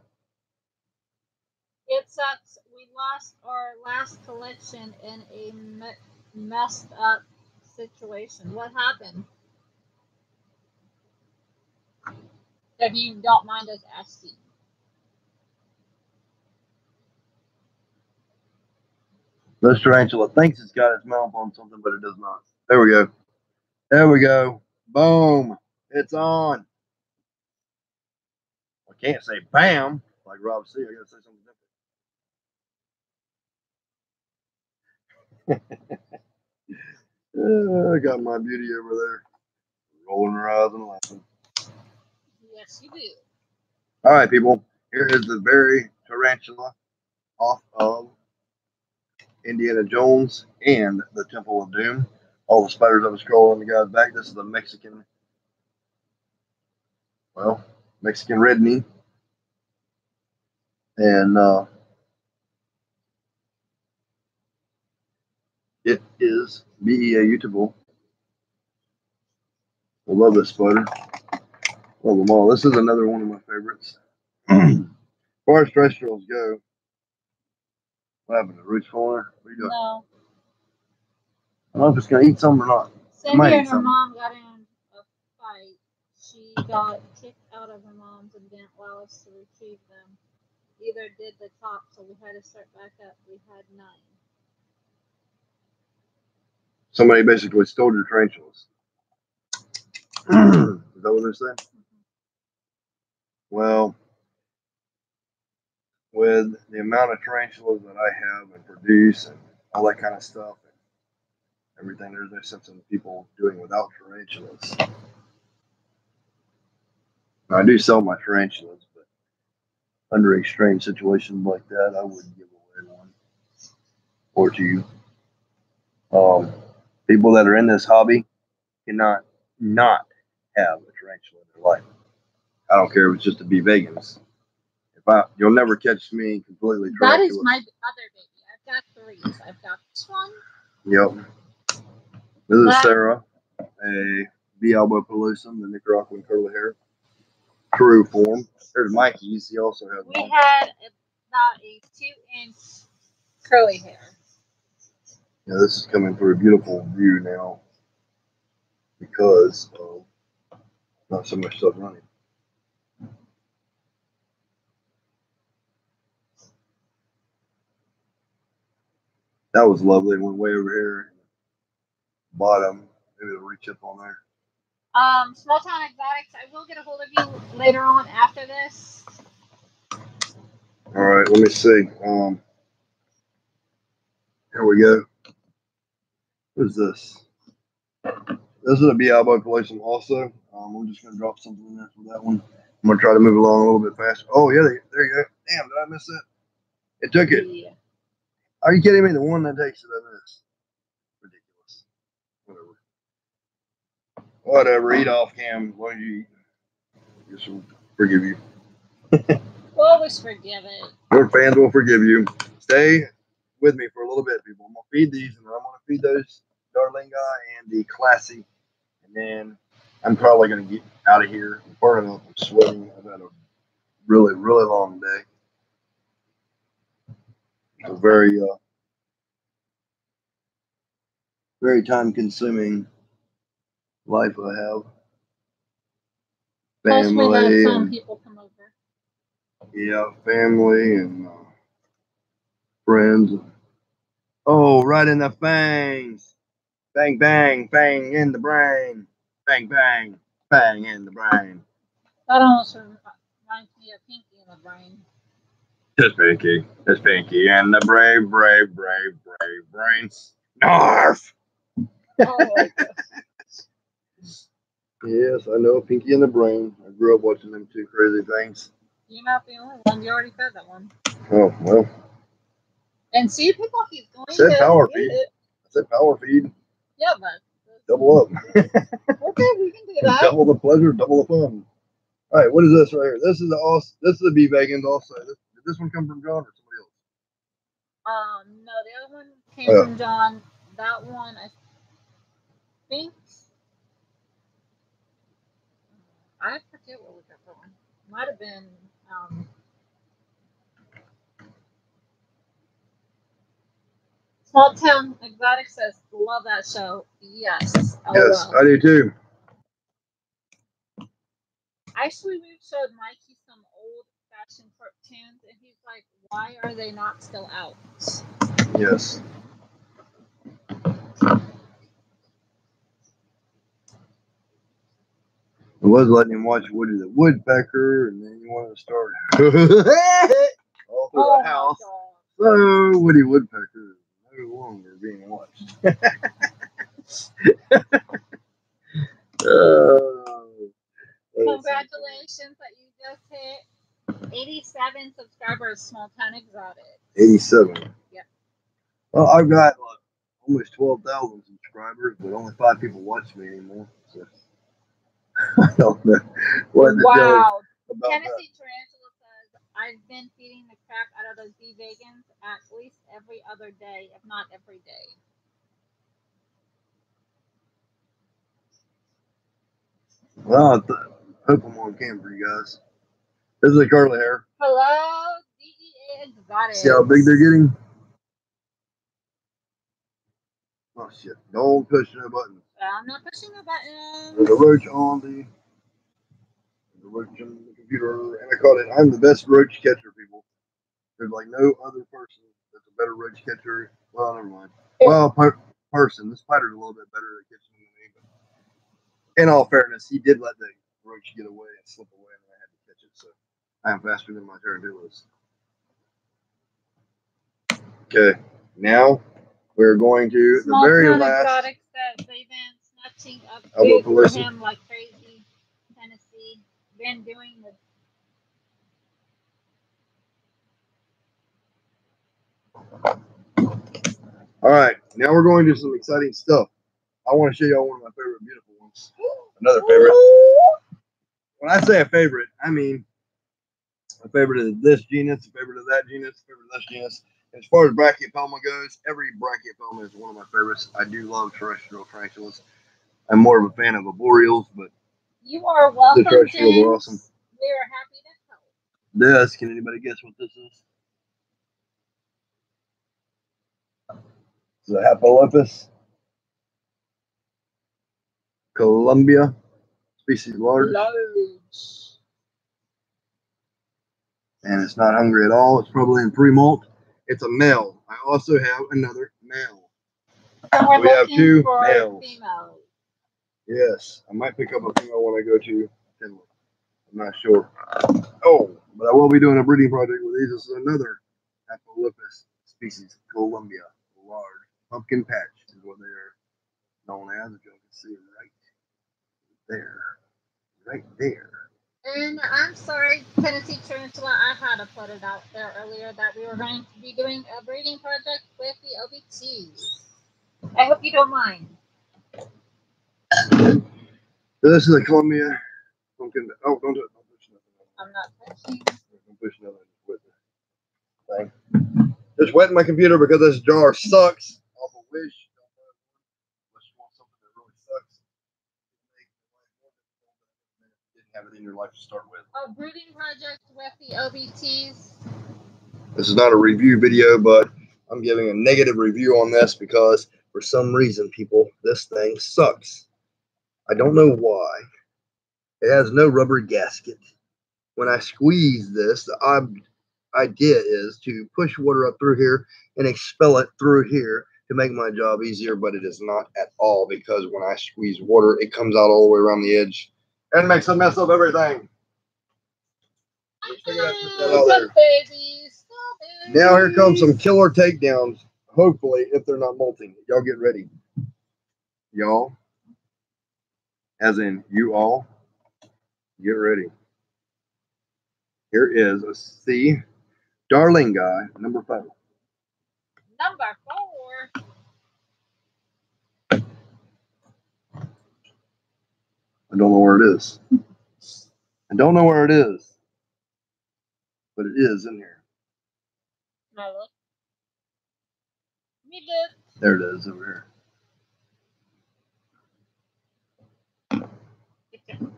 It sucks. We lost our last collection in a messed up situation. What happened? If you don't mind us asking. This tarantula thinks it's got its mouth on something, but it does not. There we go. There we go. Boom. It's on. I can't say bam like Rob C. I gotta say something different. I got my beauty over there, rolling her eyes and laughing. Yes, you do. All right, people. Here is the very tarantula off of Indiana Jones and the Temple of Doom. All the spiders of a scroll on the guy's back. This is a Mexican, well, Mexican red knee. And it is beautable. I love this spider. Love them all. This is another one of my favorites. As far as terrestrials go, what happened? The roots falling? What are you doing? No. I don't know if it's going to eat something or not. Cindy and her mom got in a fight. She got kicked out of her mom's and didn't allow us to retrieve them. Either did the top, so we had to start back up. We had 9. Somebody basically stole your tarantulas. Is that what they're saying? Well, with the amount of tarantulas that I have and produce and all that kind of stuff and everything, there's no sense in people doing without tarantulas. Now, I do sell my tarantulas, but under extreme situations like that, I wouldn't give away one or two. People that are in this hobby cannot not have a tarantula in their life. I don't care if it's just to be vegans. You'll never catch me completely tarantulas. That is my other baby. I've got 3. I've got this one. Yep. This is Sarah, a B. albopilosum, the Nicaraguan curly hair, true form. There's Mikey's. He also has We had about a 2-inch curly hair. Yeah, this is coming through a beautiful view now because of not so much stuff running. That was lovely. It went way over here. Bottom. Maybe it'll reach up on there. Small Town Exotics, I will get a hold of you later on after this. All right, let me see. Here we go. What is this? This is a B. albopilosum also. I'm just going to drop something in there for that one. I'm going to try to move along a little bit faster. Oh, yeah, there you go. Damn, did I miss that? It took it. Yeah. Are you kidding me? The one that takes it, I missed. Ridiculous. Whatever. Eat off, Cam. As long as you eat. I guess we'll forgive you. We'll always forgive it. Your fans will forgive you. Stay with me for a little bit, people. I'm going to feed these, and I'm going to feed those Darlinga and the Classy. And then I'm probably going to get out of here. I'm burning up. I'm sweating. I've had a really, really long day. It's a very, very time-consuming life I have. Plus, we have Family. some people come over. Yeah, family and friends. Oh, right in the fangs. Bang, bang, bang in the brain. Bang, bang, bang in the brain. That almost reminds me of Pinky in the Brain. Just Pinky. Just Pinky and the brave, brave, brave, brave brains. Narf! Oh, my God. Yes, I know Pinky and the Brain. I grew up watching them two crazy things. You're not the only one. You already said that one. Oh, well. And see, people, he's going Said to power get feed. it. I said power feed. Yeah, but Double up. okay, we can do that. Double the pleasure, double the fun. All right, what is this right here? This is the Be Vegans also. Did this one come from John or somebody else? No, the other one came from John. That one, I think. I forget what we got that one. Might have been. Small Town Exotic says, love that show. Yes. Yes, I do too. Actually, we showed Mikey some old fashioned cartoons, and he's like, why are they not still out? Yes. I was letting him watch Woody the Woodpecker, and then you wanted to start all through the house. So Woody Woodpecker is no longer being watched. Congratulations that you just hit 87 subscribers, Small Town Exotic. 87. Yeah. Well, I've got almost 12,000 subscribers, but only 5 people watch me anymore. So I don't know what to wow. About Tennessee Tarantula says, I've been feeding the crap out of those vegans at least every other day, if not every day. Well, I hope I'm on cam for you guys. This is a curly hair. Hello, DEA Exotic. See how big they're getting? Oh shit! Don't push no buttons. I'm not pushing no buttons. There's a roach on the computer, and I caught it. I'm the best roach catcher, people. There's like no other person that's a better roach catcher. Well, never mind. Well, person. The spider's a little bit better at catching than me, but in all fairness, he did let the roach get away and slip away, and I had to catch it. So I am faster than my tarantula is. Okay, now we're going to Small the very Town last. Exotic says they've been snatching up food for him like crazy. Tennessee been doing the. All right, now we're going to some exciting stuff. I want to show y'all one of my favorite beautiful ones. Another favorite. When I say a favorite, I mean a favorite of this genus, a favorite of that genus, a favorite of this genus. As far as Brachypelma goes, every Brachypelma is one of my favorites. I do love terrestrial tarantulas. I'm more of a fan of arboreals, but you are welcome, the terrestrials are awesome. We are happy to help. This, can anybody guess what this is? It's a Haplolepis Columbia, species large. And it's not hungry at all. It's probably in pre-molt. It's a male. I also have another male. So we have 2 males. Females. Yes, I might pick up a female when I go to Finland. I'm not sure. Oh, but I will be doing a breeding project with these. This is another Haplolepis species, Columbia, large. Pumpkin patch is what they are known as. If you can see right there. Right there. And I'm sorry, Tennessee Tarantula, I had to put it out there earlier that we were going to be doing a breeding project with the OBTs. I hope you don't mind. So this is a Columbia pumpkin. Oh, don't do it. Don't push nothing. I'm not pushing. Don't push nothing. Just wet thing. Just wetting my computer because this jar sucks. Off a wish. Unless you want something that really sucks. Didn't have it in your life to start with. A breeding project with the OBTs. This is not a review video, but I'm giving a negative review on this because for some reason, people, this thing sucks. I don't know why. It has no rubber gasket. When I squeeze this, the idea is to push water up through here and expel it through here to make my job easier, but it is not at all because when I squeeze water, it comes out all the way around the edge and makes a mess of everything. Now here comes some killer takedowns, hopefully, if they're not molting. Y'all get ready. Y'all, as in you all, get ready. Here is a C. Darling guy, number 5. Number 4. I don't know where it is. I don't know where it is. But it is in here. Hello. Me good. There it is over here.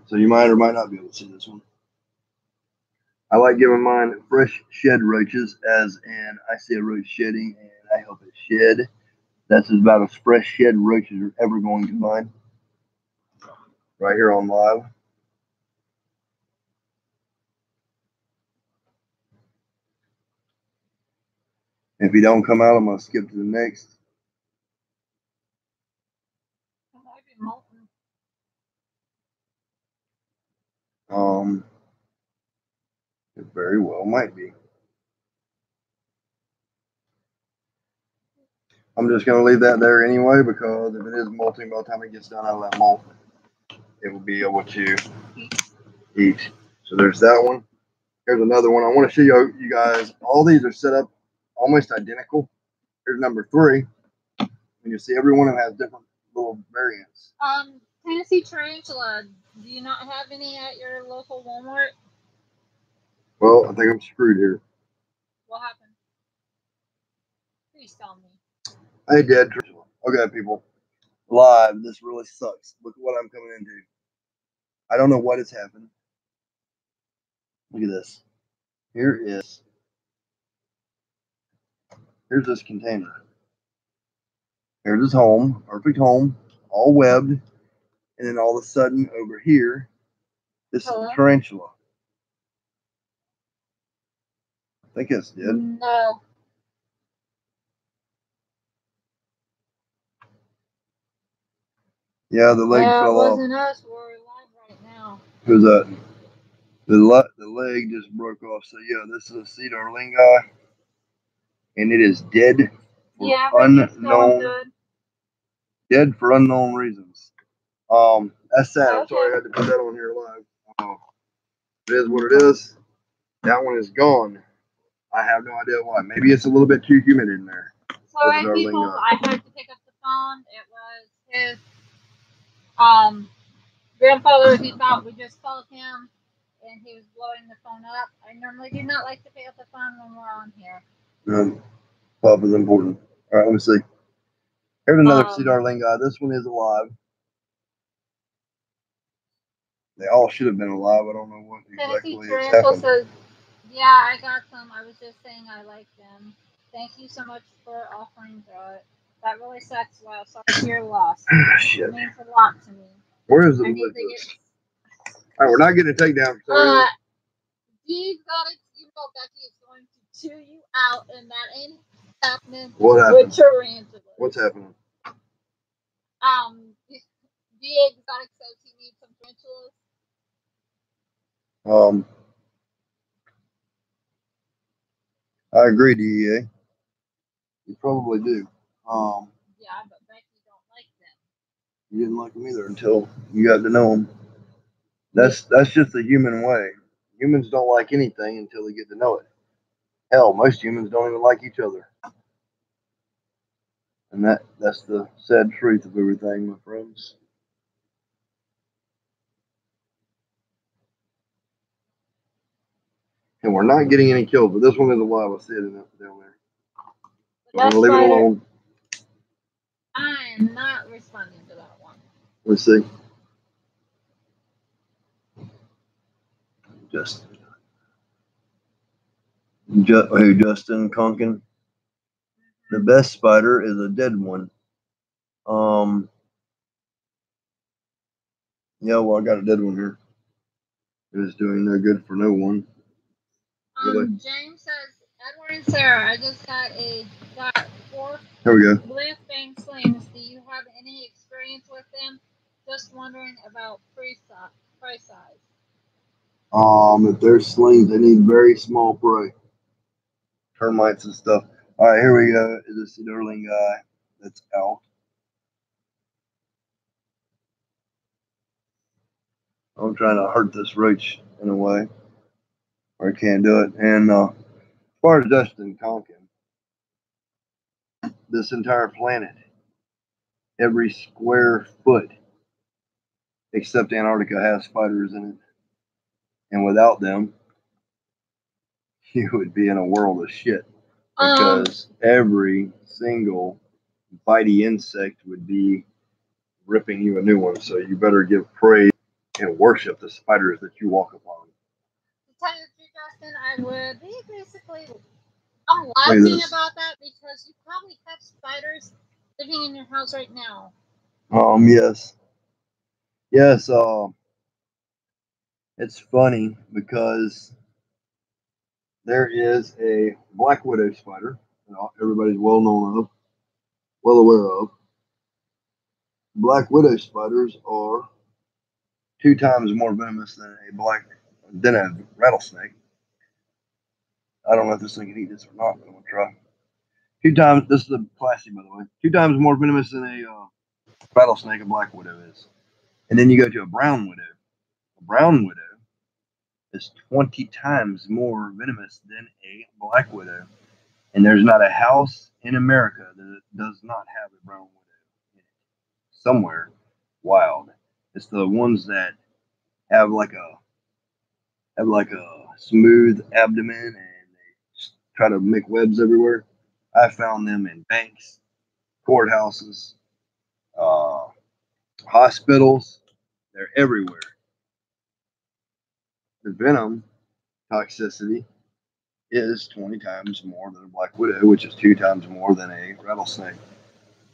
So you might or might not be able to see this one. I like giving mine fresh shed roaches, as in I see a roach shedding and I help it shed. That's about as fresh shed roaches you're ever going to find. Right here on live. If you don't come out, I'm going to skip to the next. It might be molten. It very well might be. I'm just going to leave that there anyway, because if it is molting, by the time it gets done out of that molt, it will be able to eat. So there's that one. Here's another one. I want to show you guys. All these are set up almost identical. Here's number 3. And you see every one of them has different little variants. Tennessee tarantula. Do you not have any at your local Walmart? Well, I think I'm screwed here. What happened? Please tell me. Hey, dead tarantula. Okay, people. Live. This really sucks. Look at what I'm coming into. I don't know what has happened. Look at this. Here's this container. Here's his home, perfect home, all webbed, and then all of a sudden over here, this is a tarantula. I think it's dead. No. Yeah, the leg fell off. It wasn't us. We're alive right now. Who's that? The leg just broke off. So yeah, this is a Sea Darlingi, and it is dead for unknown. Dead for unknown reasons. That's sad. I'm sorry I had to put that on here live. It is what it is. That one is gone. I have no idea why. Maybe it's a little bit too humid in there. So when people, I had to pick up the phone. It was his grandfather. He thought we just called him, and he was blowing the phone up. I normally do not like to pick up the phone when we're on here. Pop is important. All right, let me see. Here's another Sea Darlingi. This one is alive. They all should have been alive. I don't know what exactly has happened. Says, yeah, I got some. I was just saying I like them. Thank you so much for offering that. That really sucks. Wow, sorry for your loss. Shit. It means a lot to me. Where is the All right, we're not getting a takedown. Steve got it. You know Becky is going to chew you out, and that ain't happening. What happened? With tarantulas. What's happening? The Exotic says he needs some tarantulas. I agree, DEA. You probably do. Yeah, but Becky don't like them. You didn't like them either until you got to know them. That's just the human way. Humans don't like anything until they get to know it. Hell, most humans don't even like each other. And that's the sad truth of everything, my friends. And we're not getting any kills, but this one is alive. I see it down there. So I'm going to leave it alone. I am not responding to that one. Let's see. Justin Conkin. The best spider is a dead one. Yeah, well, I got a dead one here. It is doing no good for no one. Really? James says, Edward and Sarah, I just got 4 Here we go. blue fang slings. Do you have any experience with them? Just wondering about price size. If they're slings, they need very small prey. Termites and stuff. All right, here we go. Is a Sea Darlingi that's out. I'm trying to hurt this roach in a way, or I can't do it. And as far as Justin Conkin, this entire planet, every square foot except Antarctica has spiders in it. And without them, you would be in a world of shit. because every single bitey insect would be ripping you a new one. So you better give praise and worship the spiders that you walk upon. To tell you the truth, Justin, I would be basically. I'm laughing about that because you probably have spiders living in your house right now. Yes. Yes, it's funny because there is a black widow spider that everybody's well aware of. Black widow spiders are 2 times more venomous than a rattlesnake. I don't know if this thing can eat this or not, but I'm gonna try. 2 times. This is a classy, by the way. 2 times more venomous than a rattlesnake. A black widow is, and then you go to a brown widow. A brown widow is 20 times more venomous than a black widow, and there's not a house in America that does not have a brown widow in it. Somewhere wild. It's the ones that have like a smooth abdomen and they try to make webs everywhere. I found them in banks, courthouses, uh, hospitals. They're everywhere. The venom toxicity is 20 times more than a black widow, which is 2 times more than a rattlesnake.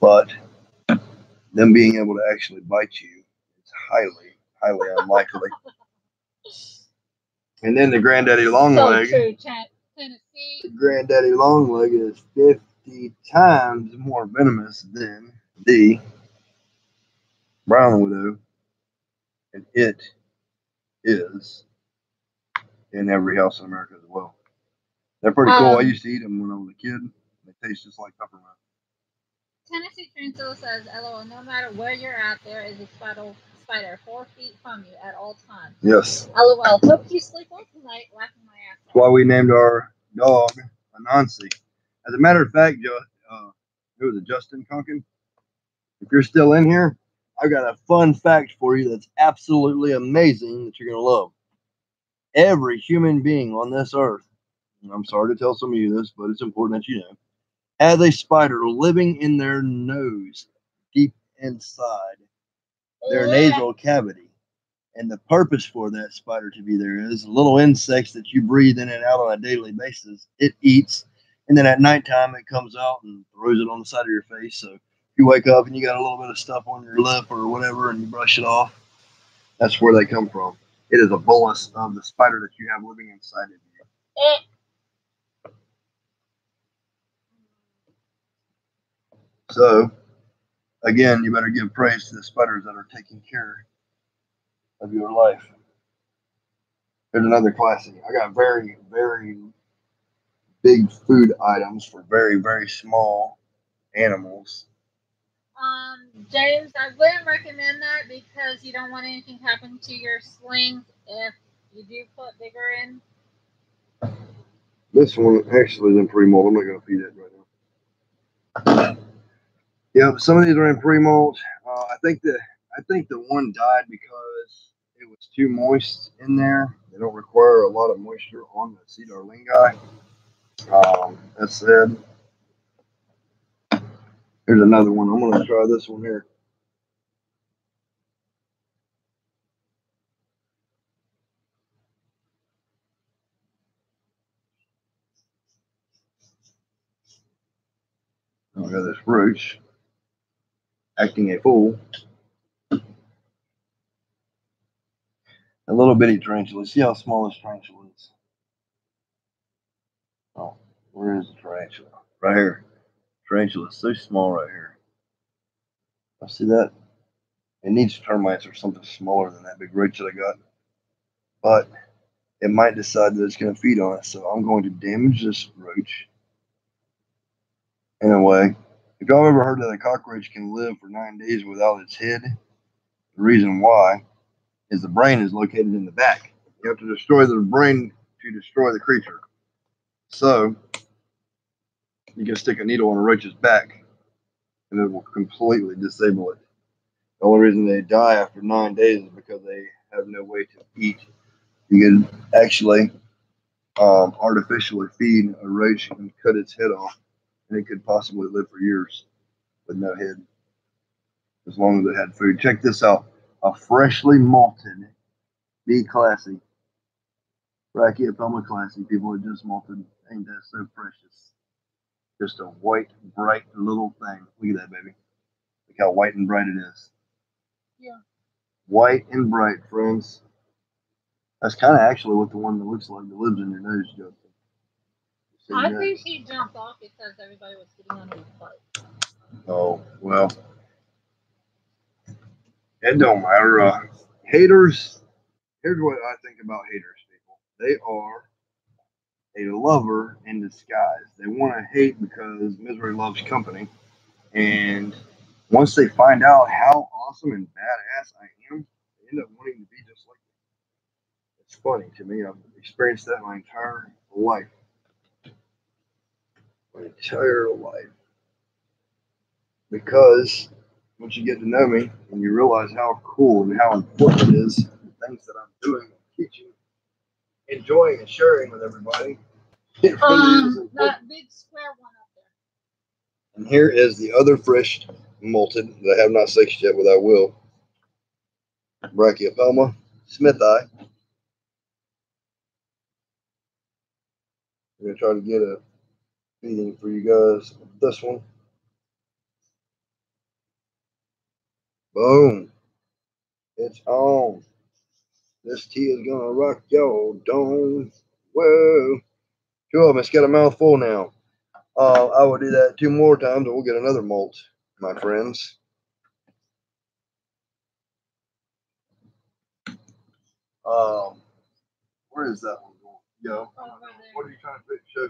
But them being able to actually bite you is highly unlikely. And then the granddaddy longleg. So true, Tennessee. The granddaddy longleg is 50 times more venomous than the brown widow, and it is in every house in America as well. They're pretty cool. I used to eat them when I was a kid. They taste just like peppermint. Tennessee Tarantula says, LOL, no matter where you're at, there is a spider 4 feet from you at all times. Yes. LOL, hope you sleep well tonight, laughing my ass off. That's why we named our dog Anansi. As a matter of fact, who was it, Justin Conkin? If you're still in here, I've got a fun fact for you that's absolutely amazing that you're going to love. Every human being on this earth, and I'm sorry to tell some of you this, but it's important that you know, has a spider living in their nose, deep inside their nasal cavity. And the purpose for that spider to be there is little insects that you breathe in and out on a daily basis. It eats, and then at nighttime it comes out and throws it on the side of your face. So if you wake up and you got a little bit of stuff on your lip or whatever, and you brush it off, that's where they come from. It is a bolus of the spider that you have living inside of you. So, again, you better give praise to the spiders that are taking care of your life. Here's another classic. I got very, very big food items for very, very small animals. James, I wouldn't recommend that because you don't want anything to happen to your slings if you do put bigger in. This one actually is in pre-molt. I'm not going to feed it right now. Yeah, some of these are in pre-molt. I think the one died because it was too moist in there. They don't require a lot of moisture on the Cedar lingi. That said, here's another one. I'm going to try this one here. I got this roach acting a fool. A little bitty tarantula. See how small this tarantula is? Oh, where is the tarantula? Right here. Tarantula is so small right here. I see that. It needs termites or something smaller than that big roach that I got. But it might decide that it's going to feed on it. So I'm going to damage this roach in a way. If y'all ever heard that a cockroach can live for 9 days without its head, the reason why is the brain is located in the back. You have to destroy the brain to destroy the creature. So you can stick a needle on a roach's back and it will completely disable it. The only reason they die after 9 days is because they have no way to eat. You can actually artificially feed a roach and cut its head off, and it could possibly live for years with no head as long as it had food. Check this out: a freshly malted B classy Brachypelma classy. People are just malted. Ain't that so precious? Just a white, bright little thing. Look at that, baby. Look how white and bright it is. Yeah. White and bright, friends. That's kind of actually what the one that looks like that lives in your nose does. I think he jumped off because everybody was sitting on his butt. Oh, well. It don't matter. Haters, here's what I think about haters, people. They are a lover in disguise. They want to hate because misery loves company. And once they find out how awesome and badass I am, they end up wanting to be just like me. It's funny to me. I've experienced that my entire life. My entire life. Because once you get to know me and you realize how cool and how important it is, the things that I'm doing, teaching, enjoying, and sharing with everybody, it really is important. That big square one up there. And here is the other fresh malted that I have not sexed yet, but I will. Brachypelma smithii. I'm gonna try to get a feeding for you guys. This one. Boom. It's on. This tea is gonna rock your dome. Whoa. Two of them. It's got a mouthful now. I will do that 2 more times and we'll get another molt, my friends. Where is that one going? Yo. What are you trying to pick? Show.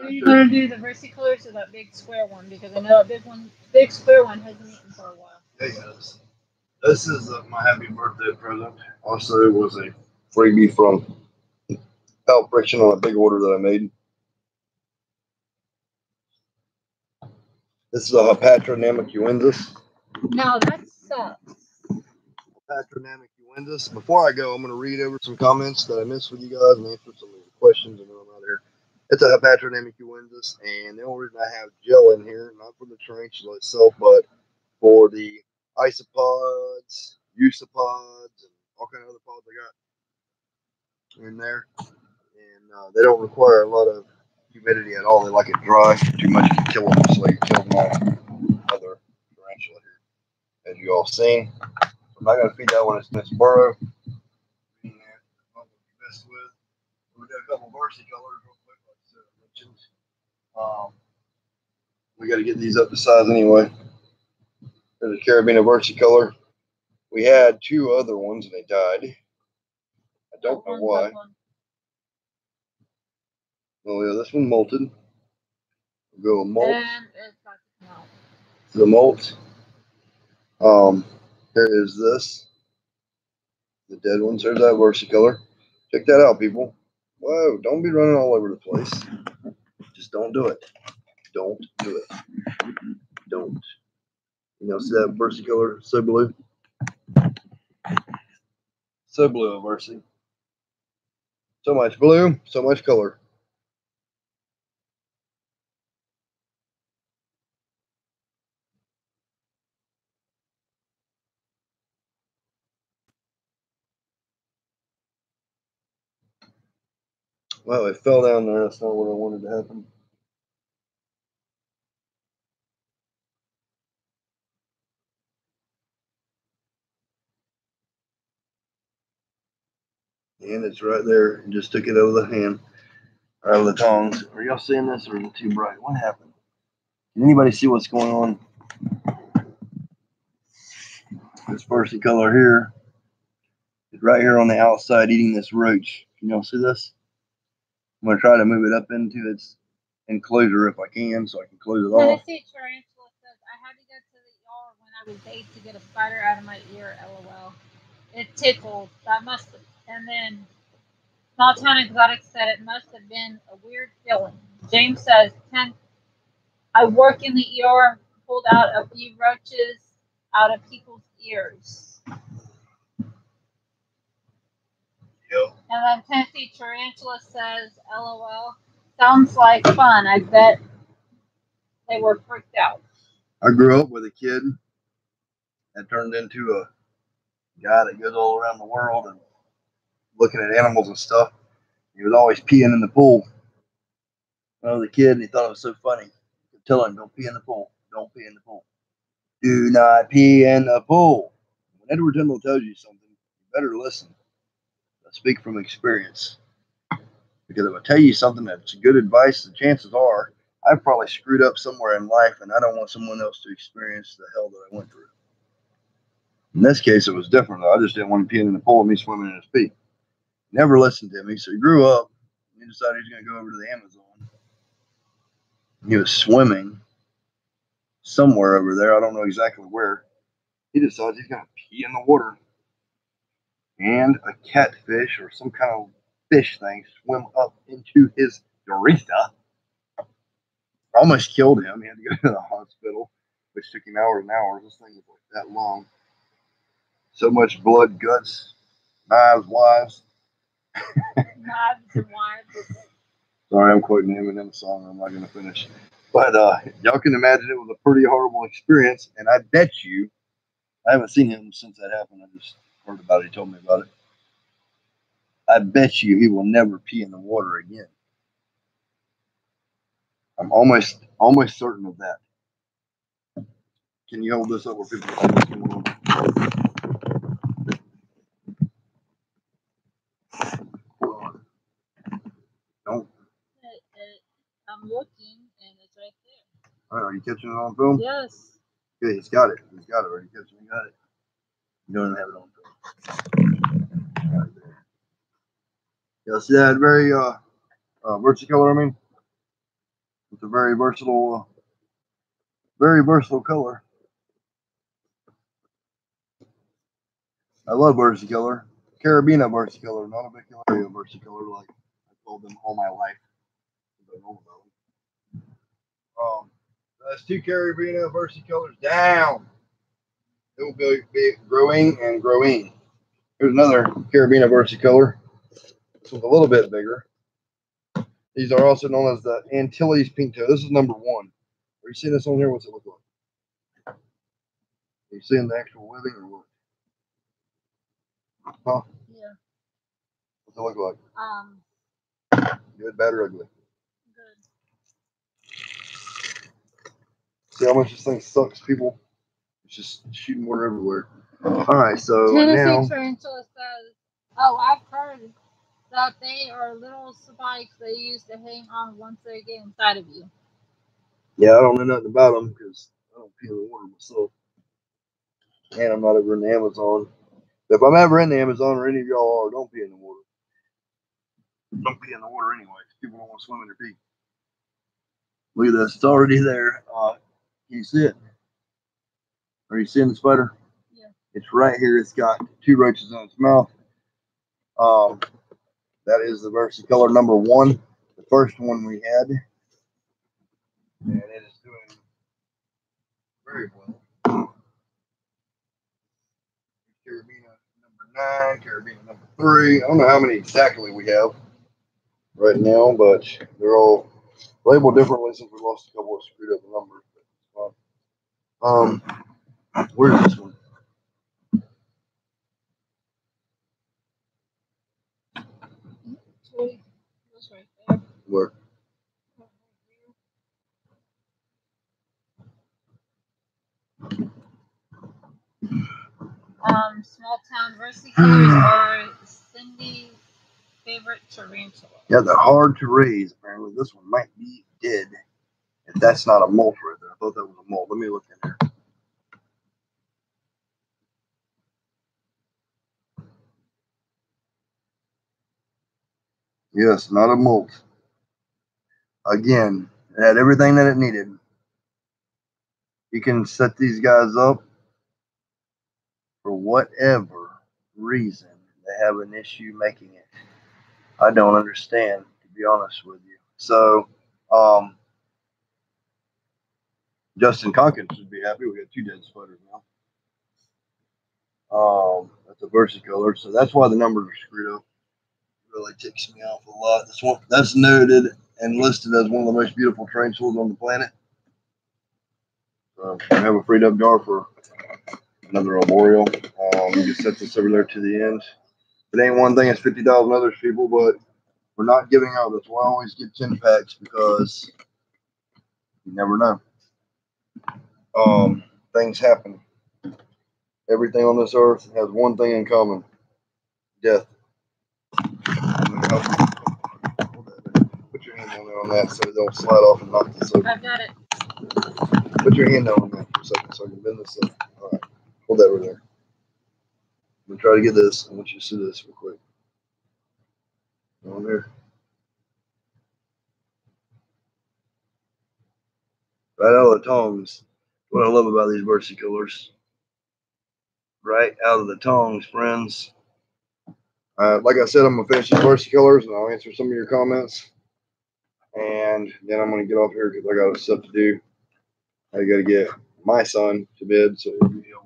You're gonna do the versicolors or that big square one because I know that big square one hasn't eaten for a while. Yeah, yes. This is my happy birthday present. Also, it was a freebie from Pal Friction on a big order that I made. This is a Hapatra namaquensis. No, that sucks. Hapatra namaquensis. Before I go, I'm going to read over some comments that I missed with you guys and answer some of your questions, and then I'm out of here. It's a Hapatra namaquensis, and the only reason I have gel in here, not for the tarantula itself, but for the isopods, eusopods, and all kind of other pods I got in there. And they don't require a lot of humidity at all. They like it dry. Too much can kill them, so you kill them all. Other tarantula here, as you all seen. So I'm not gonna feed that one in its burrow. We'll do a couple of versicolors real quick, like I mentioned. We got to get these up to size anyway. There's a Carabiner versicolor. We had 2 other ones and they died. I don't know why. Oh yeah, this one molted. We'll go with molt. And it's got to come out. The molt. Here is this. The dead ones. There's that versicolor. Check that out, people. Whoa, don't be running all over the place. Just don't do it. Don't do it. Don't. You know, see that versicolor? So blue. So blue at Mercy. So much blue, so much color. Well, it fell down there. That's not what I wanted to happen. And it's right there. And just took it out of the hand, or out of the tongs. Are y'all seeing this, or is it too bright? What happened? Can anybody see what's going on? This versicolor here is right here on the outside eating this roach. Can y'all see this? I'm going to try to move it up into its enclosure if I can, so I can close it off. Tennessee Tarantula says, I had to go to the ER when I was 8 to get a spider out of my ear, lol. It tickled. That must have. And then Small Town Exotic said it must have been a weird feeling. James says, I work in the ER, pulled out a few roaches out of people's ears. Yep. And then Tennessee Tarantula says, LOL. Sounds like fun. I bet they were freaked out. I grew up with a kid that turned into a guy that goes all around the world and looking at animals and stuff. He was always peeing in the pool. When I was a kid, and he thought it was so funny. I could tell him, don't pee in the pool. Don't pee in the pool. Do not pee in the pool. When Edward Tyndall tells you something, you better listen. I speak from experience. Because if I tell you something that's good advice, the chances are I've probably screwed up somewhere in life, and I don't want someone else to experience the hell that I went through. In this case, it was different. I just didn't want him peeing in the pool and me swimming in his pee. Never listened to me, so he grew up. And he decided he was going to go over to the Amazon. He was swimming somewhere over there. I don't know exactly where. He decides he's going to pee in the water. And a catfish or some kind of fish thing swim up into his urethra. Almost killed him. He had to go to the hospital, which took him hours and hours. This thing was like that long. So much blood, guts, knives, wives. Knives and wives. Sorry, I'm quoting Eminem song. I'm not going to finish. But y'all can imagine it was a pretty horrible experience. And I bet you, I haven't seen him since that happened. I just heard about it. He told me about it. I bet you he will never pee in the water again. I'm almost certain of that. Can you hold this up where people can see what's going on? Hold on. Don't. I'm looking, and it's right there. All right, are you catching it on film? Yes. Okay, he's got it. He's got it. Are you catching it? Got it. You don't have it on film. Right there. Yeah, see that very versicolor. I mean, it's a very versatile color. I love versicolor. Carabina versicolor, not a Vicularia versicolor like I told them all my life. I don't know about them. That's two Carabina versicolors down. It will be growing and growing. Here's another Carabina versicolor. This one's a little bit bigger. These are also known as the Antilles Pinto. This is number 1. Are you seeing this on here? What's it look like? Are you seeing the actual webbing or what? Huh? Yeah. What's it look like? Good, bad, or ugly? Good. See how much this thing sucks, people? It's just shooting water everywhere. All right, so Tennessee now. Tarantula says, "Oh, I've heard that they are little spikes they use to hang on once they get inside of you." Yeah, I don't know nothing about them because I don't pee in the water myself, and I'm not ever in the Amazon. If I'm ever in the Amazon or any of y'all are, don't pee in the water. Don't pee in the water anyway, because people don't want to swim in their pee. Look at this; it's already there. Can you see it? Are you seeing the spider? Yeah. It's right here. It's got 2 roaches in its mouth. That is the versicolor number 1, the first one we had, and it is doing very well. Carabina number 9, Carabina number 3. I don't know how many exactly we have right now, but they're all labeled differently since we lost a couple of screwed up numbers. Where's this one? That's right there. Where? Small town versicolors are Cindy's favorite tarantula. Yeah, they're hard to raise. Apparently, this one might be dead. If that's not a molt right there, I thought that was a molt. Let me look in there. Yes, not a molt. Again, it had everything that it needed. You can set these guys up for whatever reason they have an issue making it. I don't understand, to be honest with you. So, Justin Conkins should be happy. We got 2 dead spiders now. That's a versicolor, so that's why the numbers are screwed up. really ticks me off a lot. This one, that's noted and listed as one of the most beautiful tarantulas on the planet. I have a freed up jar for another arboreal. You can set this over there to the end. It ain't one thing, it's 50,000 others, people, but we're not giving out. That's why I always get 10 packs, because you never know. Things happen. Everything on this earth has one thing in common: death. Put your hand on that so it don't slide off and knock this over. I've got it. Put your hand on that for a second so I can bend this up. All right, hold that right there. I'm gonna try to get this. I want you to see this real quick. On there. Right out of the tongs. What I love about these versicolors. Right out of the tongs, friends. Like I said, I'm gonna finish these versicolors and I'll answer some of your comments. And then I'm gonna get off here because I got stuff to do. I gotta get my son to bed so he'll be able to.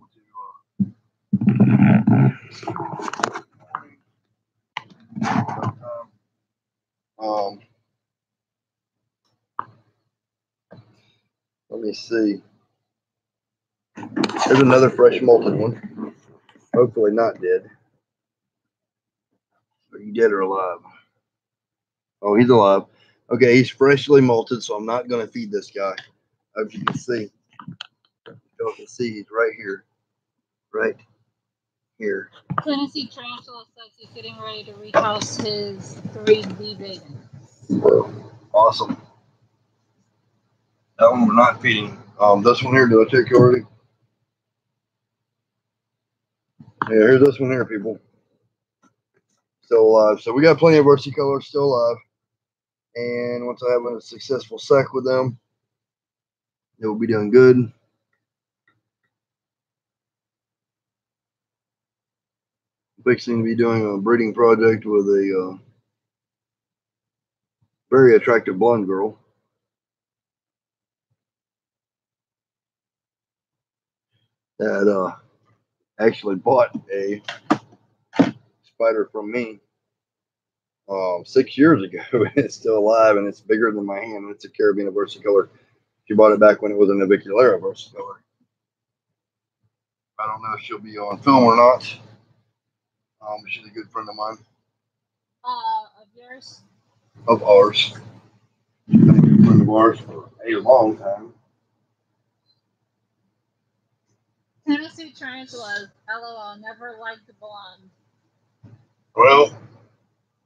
Let me see. There's another fresh malted one. Hopefully not dead. Are you dead or alive? Oh, he's alive. Okay, he's freshly malted, so I'm not going to feed this guy. As you can see. You can see he's right here. Right here. Tennessee Tarantula says he's getting ready to rehouse his 3 bee babies. Awesome. That one we're not feeding. This one here, did I take you already? Yeah, here's this one here, people. Still alive. So we got plenty of versicolors still alive. And once I have a successful sack with them, it will be done good. Fixing to be doing a breeding project with a very attractive blonde girl. That actually bought a spider from me 6 years ago, and it's still alive, and it's bigger than my hand. It's a Caribbean versicolor. She bought it back when it was an Naviculera versicolor. I don't know if she'll be on film or not. She's a good friend of mine. Of yours? Of ours. She's been a good friend of ours for a long time. Tennessee Tarantulas, LOL, never liked the blonde. Well,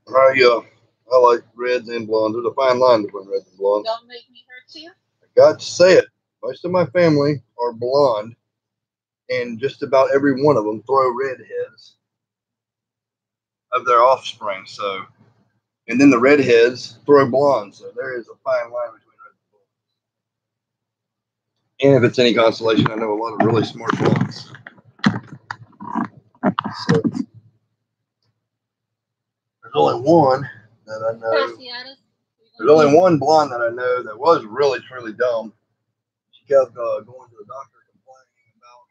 I like reds and blondes. There's a fine line between reds and blondes. Don't make me hurt you. I got to say it. Most of my family are blonde, and just about every one of them throw redheads of their offspring. So, and then the redheads throw blondes. So there is a fine line between red and blondes. And if it's any consolation, I know a lot of really smart blondes. So there's only one that I know. There's only one blonde that I know that was really, truly dumb. She kept going to the doctor complaining about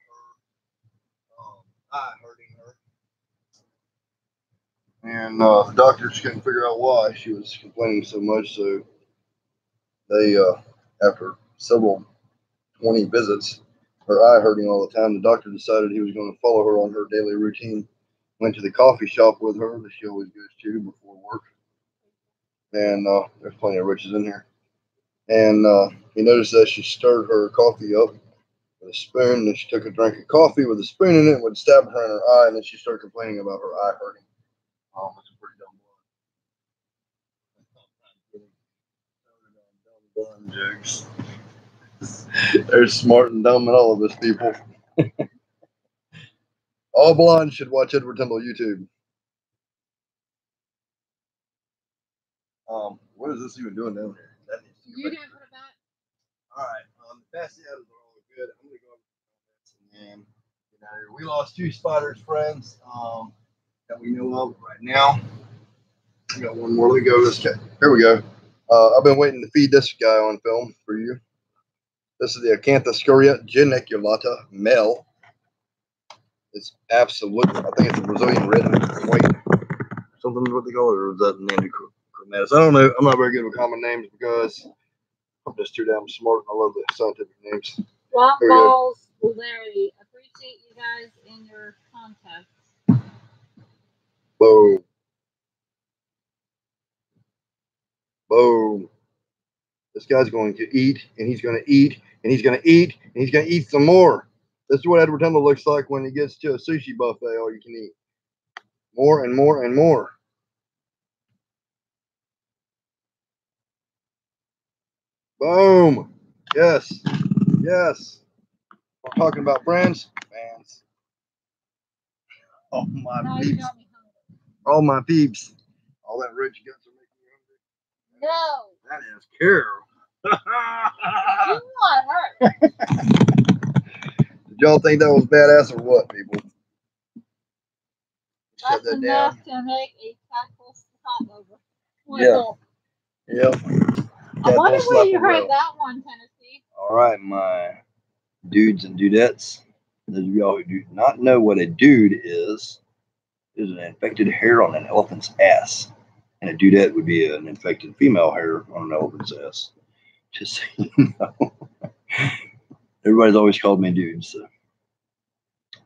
her eye hurting her. And the doctors couldn't figure out why she was complaining so much. So they, after several 20 visits, her eye hurting all the time, the doctor decided he was going to follow her on her daily routine. Went to the coffee shop with her that she always goes to before work. And there's plenty of riches in here. And he noticed that she stirred her coffee up with a spoon, and then she took a drink of coffee with a spoon in it and would stab her in her eye, and then she started complaining about her eye hurting. It's a pretty dumb blonde. Dumb jokes. There's smart and dumb in all of us, people. All blondes should watch Edward Tyndall YouTube. What is this even doing down here? That needs to You didn't put it back. All right. The fasciatas are all good. I'm gonna go over and we lost 2 spiders, friends, that we know of right now. We got one more. Let me go this guy. Here we go. I've been waiting to feed this guy on film for you. This is the Acanthoscurria geniculata male. It's absolutely, I think it's a Brazilian red and white. For something what they call it, or is that Nandrochromatus? I don't know. I'm not very good with common names because I'm just too damn smart. I love the scientific names. Rock balls, Larry. Appreciate you guys in your contacts. Boom. Boom. This guy's going to eat, and he's going to eat, and he's going to eat, and he's going to eat some more. This is what Edward Tyndall looks like when he gets to a sushi buffet, all you can eat. More and more and more. Boom. Yes. Yes. We're talking about friends. Fans. Oh, my peeps. All my peeps. All that rich guts are making you hungry. No. That is Carol. You want her. Did y'all think that was badass or what, people? That's that enough to make a tactful slap over. Yeah. Yep. I wonder where you heard that one, Tennessee. All right, my dudes and dudettes. Those of y'all who do not know what a dude is an infected hair on an elephant's ass. And a dudette would be an infected female hair on an elephant's ass. Just so you know. Everybody's always called me dude, so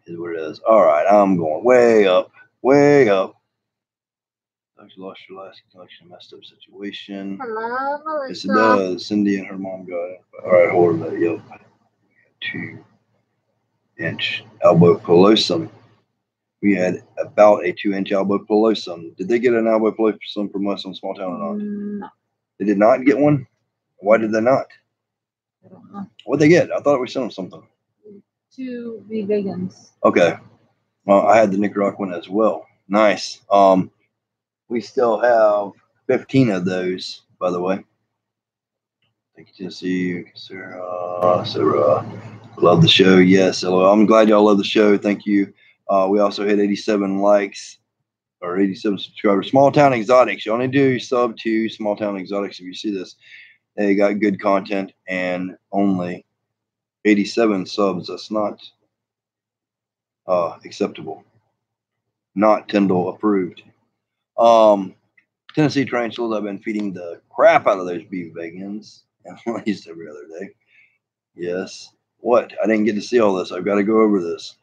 is what it is. All right, I'm going way up, way up. You lost your last collection, messed up situation. Hello, Melissa. Yes, it does. Cindy and her mom got it. All right, hold on that. Yep. 2-inch elbow pilosum. We had about a 2-inch elbow pilosum. Did they get an elbow pilosum from us on Small Town or not? No. They did not get one? Why did they not? I don't know. What'd they get? I thought we sent them something. To be vegans. Okay. Well, I had the Nicaraguan as well. Nice. We still have 15 of those, by the way. Thank you, Tennessee, Sarah. Love the show. Yes. Hello. I'm glad y'all love the show. Thank you. We also hit 87 likes or 87 subscribers. Small Town Exotics. You only do sub to Small Town Exotics if you see this. They got good content and only 87 subs. That's not acceptable. Not Tyndall approved. Tennessee tarantulas, I've been feeding the crap out of those beef vegans at least every other day. Yes. What? I didn't get to see all this. I've got to go over this.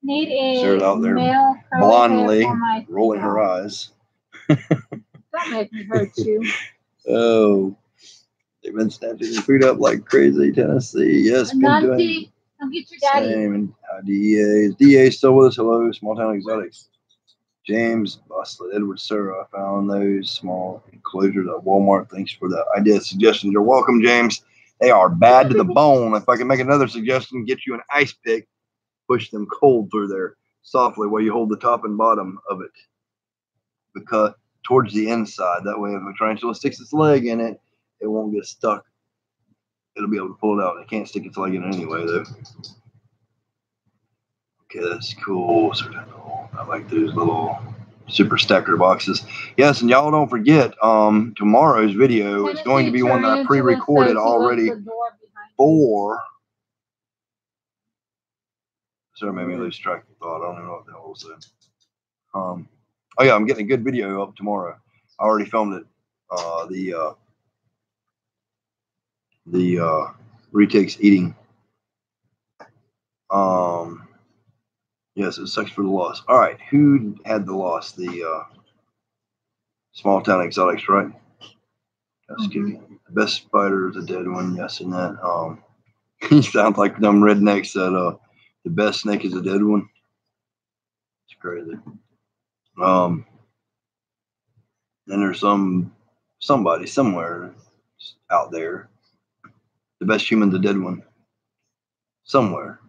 Need a Sarah's out there male blondly rolling her eyes. Don't make me hurt you. Oh, they've been snatching your food up like crazy, Tennessee. Yes, been doing. Come get your daddy. Same. And DEA. Is DEA still with us? Hello, Small Town Exotics. James, Bustlet, Edward, Sarah. I found those small enclosures at Walmart. Thanks for the idea suggestions. You're welcome, James. They are bad to the bone. If I can make another suggestion, get you an ice pick, push them cold through there softly while you hold the top and bottom of it. Because towards the inside. That way, if a tarantula sticks its leg in it, it won't get stuck. It'll be able to pull it out. It can't stick its leg in it anyway, though. Okay, that's cool. I like those little super stacker boxes. Yes, and y'all don't forget, tomorrow's video is going to be one that I pre-recorded already for. Sorry, made me lose track of thought. I don't know what the hell was saying. Oh yeah, I'm getting a good video up tomorrow. I already filmed it. The retakes eating. Yes, it sucks for the loss. All right, who had the loss? The Small Town Exotics, right? That's good. The best spider is a dead one. Yes, and that. You sound like them rednecks that the best snake is a dead one. It's crazy. Then there's somebody somewhere out there. The best human's a dead one. Somewhere.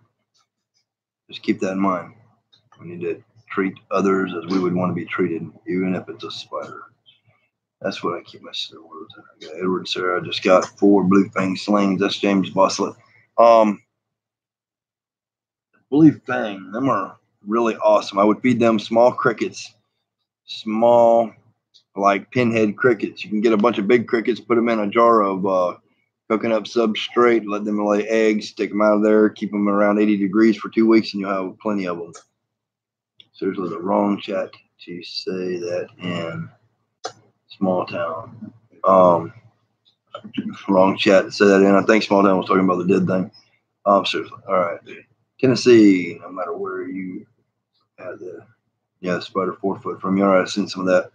Just keep that in mind. We need to treat others as we would want to be treated, even if it's a spider. That's what I keep my words. I got Edward and Sarah. I just got 4 blue fang slings. That's James Bustlet. Blue fang, them are really awesome. I would feed them small crickets. Small, like pinhead crickets. You can get a bunch of big crickets, put them in a jar of coconut substrate, let them lay eggs, take them out of there, keep them around 80 degrees for 2 weeks, and you'll have plenty of them. Seriously, the wrong chat. to say that in small town. Wrong chat to say that in. I think small town was talking about the dead thing. Seriously. All right. Tennessee, no matter where you had the spider 4 foot from you. All right, I've seen some of that.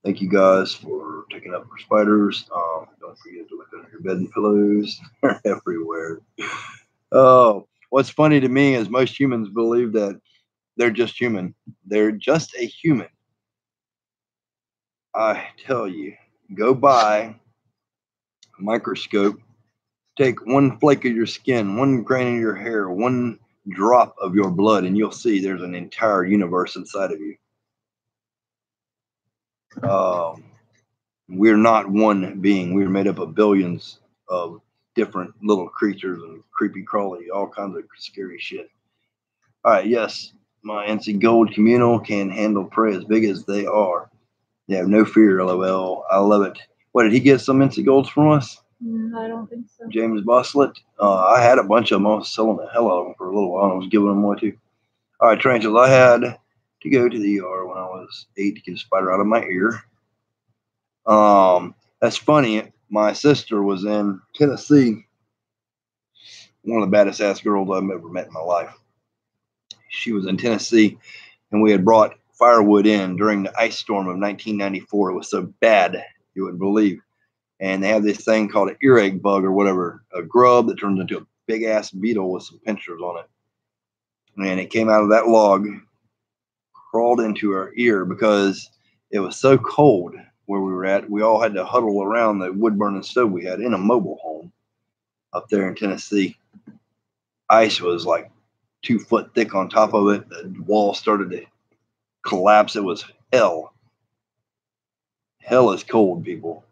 Thank you guys for taking up for spiders. Don't forget to look under your bed and pillows. They're everywhere. Oh, what's funny to me is most humans believe that they're just human. They're just a human. I tell you, go buy a microscope, take one flake of your skin, one grain of your hair, one drop of your blood, and you'll see there's an entire universe inside of you. We're not one being. We're made up of billions of different little creatures and creepy crawly, all kinds of scary shit. All right, yes, my NC Gold Communal can handle prey as big as they are. They have no fear, lol. I love it. What, did he get some NC Golds from us? I don't think so. James Boslett. I had a bunch of them. I was selling the hell out of them for a little while. I was giving them away too. All right, tarantulas. I had to go to the ER when I was 8 to get a spider out of my ear. That's funny. My sister was in Tennessee. One of the baddest ass girls I've ever met in my life. She was in Tennessee, and we had brought firewood in during the ice storm of 1994. It was so bad you wouldn't believe. And they have this thing called an earache bug or whatever, a grub that turns into a big ass beetle with some pinchers on it. And it came out of that log, crawled into our ear because it was so cold where we were at. We all had to huddle around the wood burning stove we had in a mobile home up there in Tennessee. Ice was like 2 foot thick on top of it. The wall started to collapse. It was hell. Hell is cold, people.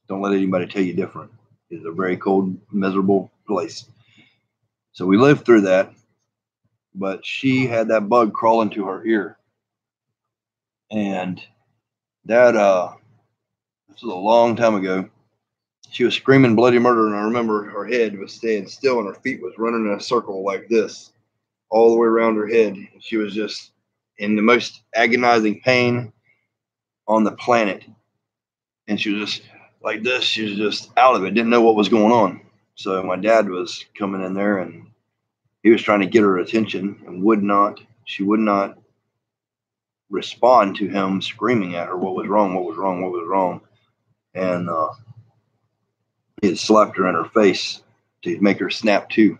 Don't let anybody tell you different. It's a very cold, miserable place. So we lived through that, but she had that bug crawl into her ear. And that, this was a long time ago. She was screaming bloody murder, and I remember her head was staying still and her feet was running in a circle like this all the way around her head. She was just in the most agonizing pain on the planet. And she was just like this. She was just out of it, didn't know what was going on. So my dad was coming in there and he was trying to get her attention and she would not respond to him screaming at her what was wrong, what was wrong, what was wrong. And he had slapped her in her face to make her snap to,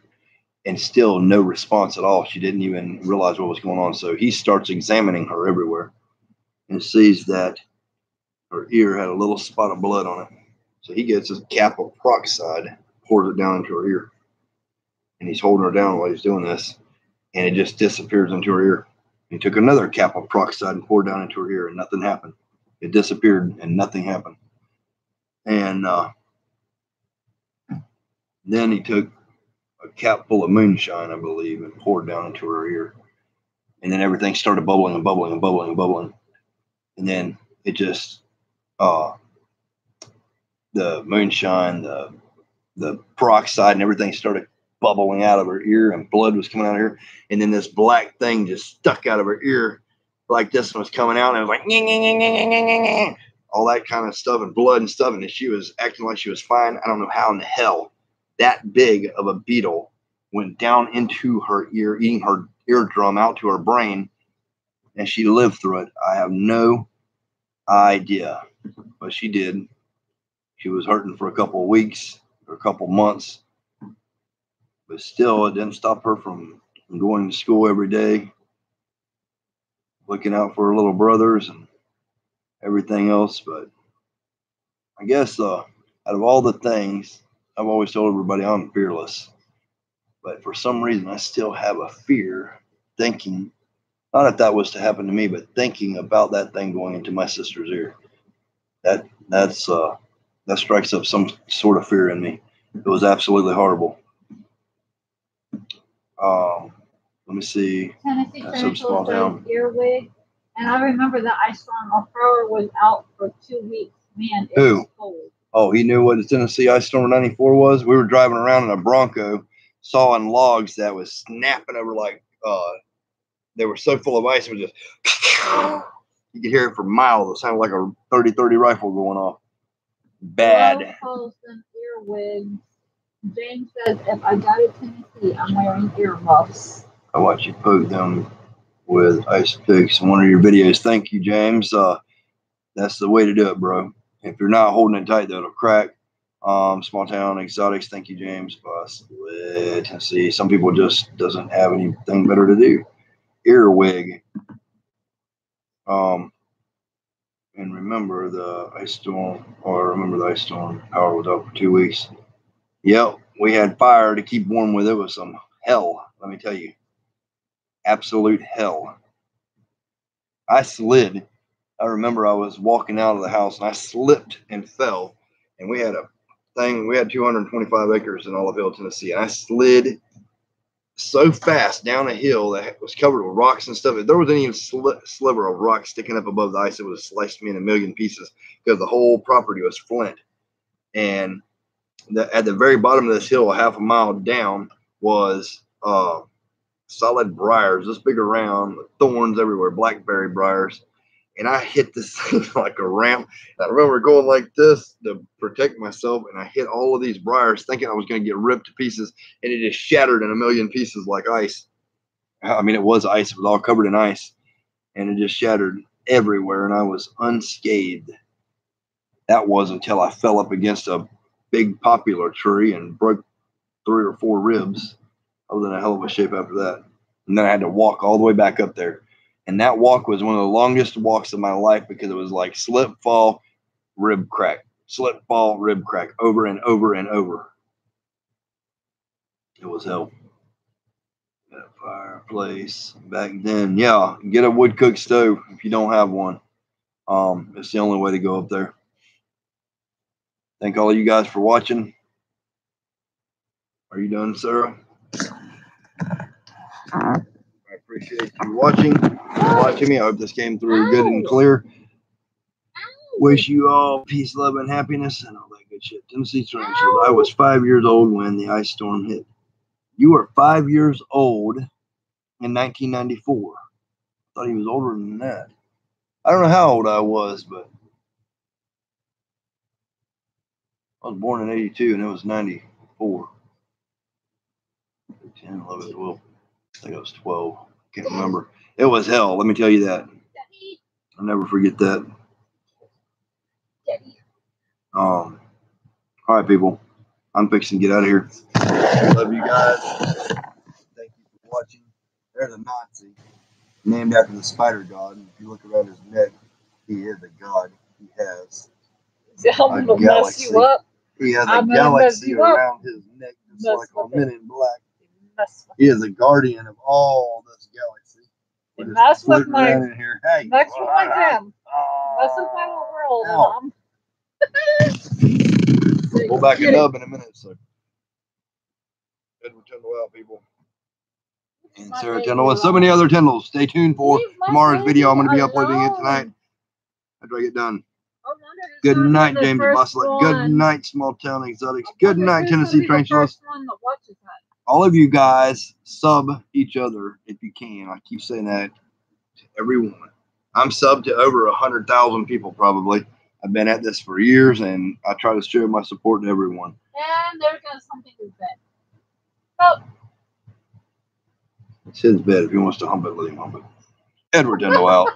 and still no response at all. She didn't even realize what was going on. So he starts examining her everywhere and sees that her ear had a little spot of blood on it. So he gets a cap of peroxide, pours it down into her ear. And he's holding her down while he's doing this. And it just disappears into her ear. He took another cap of peroxide and poured down into her ear, and nothing happened. It disappeared and nothing happened. And then he took a cap full of moonshine, I believe, and poured down into her ear. And then everything started bubbling and bubbling and bubbling and bubbling. And then it just, the moonshine, the peroxide and everything started bubbling out of her ear, and blood was coming out of her. And then this black thing just stuck out of her ear like this and was coming out, and it was like, nyeh, nyeh, nyeh, nyeh, nyeh, nyeh, nyeh, all that kind of stuff, and blood and stuff. And she was acting like she was fine. I don't know how in the hell that big of a beetle went down into her ear, eating her eardrum out to her brain, and she lived through it. I have no idea, but she did. She was hurting for a couple of weeks or a couple of months, but still it didn't stop her from going to school every day, looking out for her little brothers and everything else. But I guess out of all the things, I've always told everybody I'm fearless. But for some reason, I still have a fear thinking, not if that was to happen to me, but thinking about that thing going into my sister's ear. That strikes up some sort of fear in me. It was absolutely horrible. Let me see. Tennessee tarantula plays earwig. And I remember that ice storm. Our power was out for 2 weeks. Man, it was cold. Oh, he knew what the Tennessee ice storm of '94 was? We were driving around in a Bronco, sawing logs that was snapping over like, they were so full of ice, it was just, You could hear it for miles. It sounded like a 30-30 rifle going off. Bad. Colson earwigs. James says, if I go to Tennessee, I'm wearing earmuffs. I watch you poke them with ice picks in one of your videos. Thank you, James. That's the way to do it, bro. If you're not holding it tight, though, it'll crack. Small town exotics. Thank you, James. Tennessee. Some people just doesn't have anything better to do. Earwig. And remember the ice storm, power was out for 2 weeks. Yep, we had fire to keep warm with. It was some hell, let me tell you. Absolute hell. I slid. I remember I was walking out of the house and I slipped and fell. And we had 225 acres in Olive Hill, Tennessee. And I slid so fast down a hill that was covered with rocks and stuff. If there was any sliver of rock sticking up above the ice, it would have sliced me in a million pieces because the whole property was flint. And at the very bottom of this hill, a half a mile down, was solid briars, this big around, thorns everywhere, blackberry briars. And I hit this thing like a ramp. I remember going like this to protect myself, and I hit all of these briars thinking I was going to get ripped to pieces, and it just shattered in a million pieces like ice. I mean, it was ice. It was all covered in ice, and it just shattered everywhere, and I was unscathed. That was until I fell up against a big poplar tree and broke 3 or 4 ribs. I was in a hell of a shape after that. And then I had to walk all the way back up there. And that walk was one of the longest walks of my life because it was like slip, fall, rib crack, slip, fall, rib crack, over and over and over. It was hell. That fireplace back then. Yeah, get a wood cook stove if you don't have one. It's the only way to go up there. Thank all of you guys for watching. Are you done, Sarah? I appreciate you watching me. I hope this came through good and clear. Wish you all peace, love, and happiness and all that good shit. Tennessee Tarantula. I was 5 years old when the ice storm hit. You were 5 years old in 1994. I thought he was older than that. I don't know how old I was, but I was born in 82 and it was 94. 10, 11, 12. I think I was 12. Can't remember. It was hell. Let me tell you that. I'll never forget that. All right, people. I'm fixing to get out of here. Love you guys. Thank you for watching. There's a Nazi named after the spider god. And if you look around his neck, he is a god. He has I'm gonna mess you up. He has a galaxy around his neck, just like on Men in Black. He is a guardian of all this galaxy. Mess with my in here. Hey, mess with my gem. Mess with my world. We'll back it up in a minute. So, Edward Tyndall out, people. And Sarah Tyndall and so many other Tyndalls. Stay tuned for tomorrow's video. I'm going to be uploading it tonight after I get done. Good night, James Boslet. Good night, Small Town Exotics. Good night, Tennessee Tarantulas. All of you guys sub each other if you can. I keep saying that to everyone. I'm subbed to over 100,000 people probably. I've been at this for years, and I try to show my support to everyone. And there goes something in bed. Oh. It's his bed. If he wants to hump it, let him hump it. Edward Tyndall out.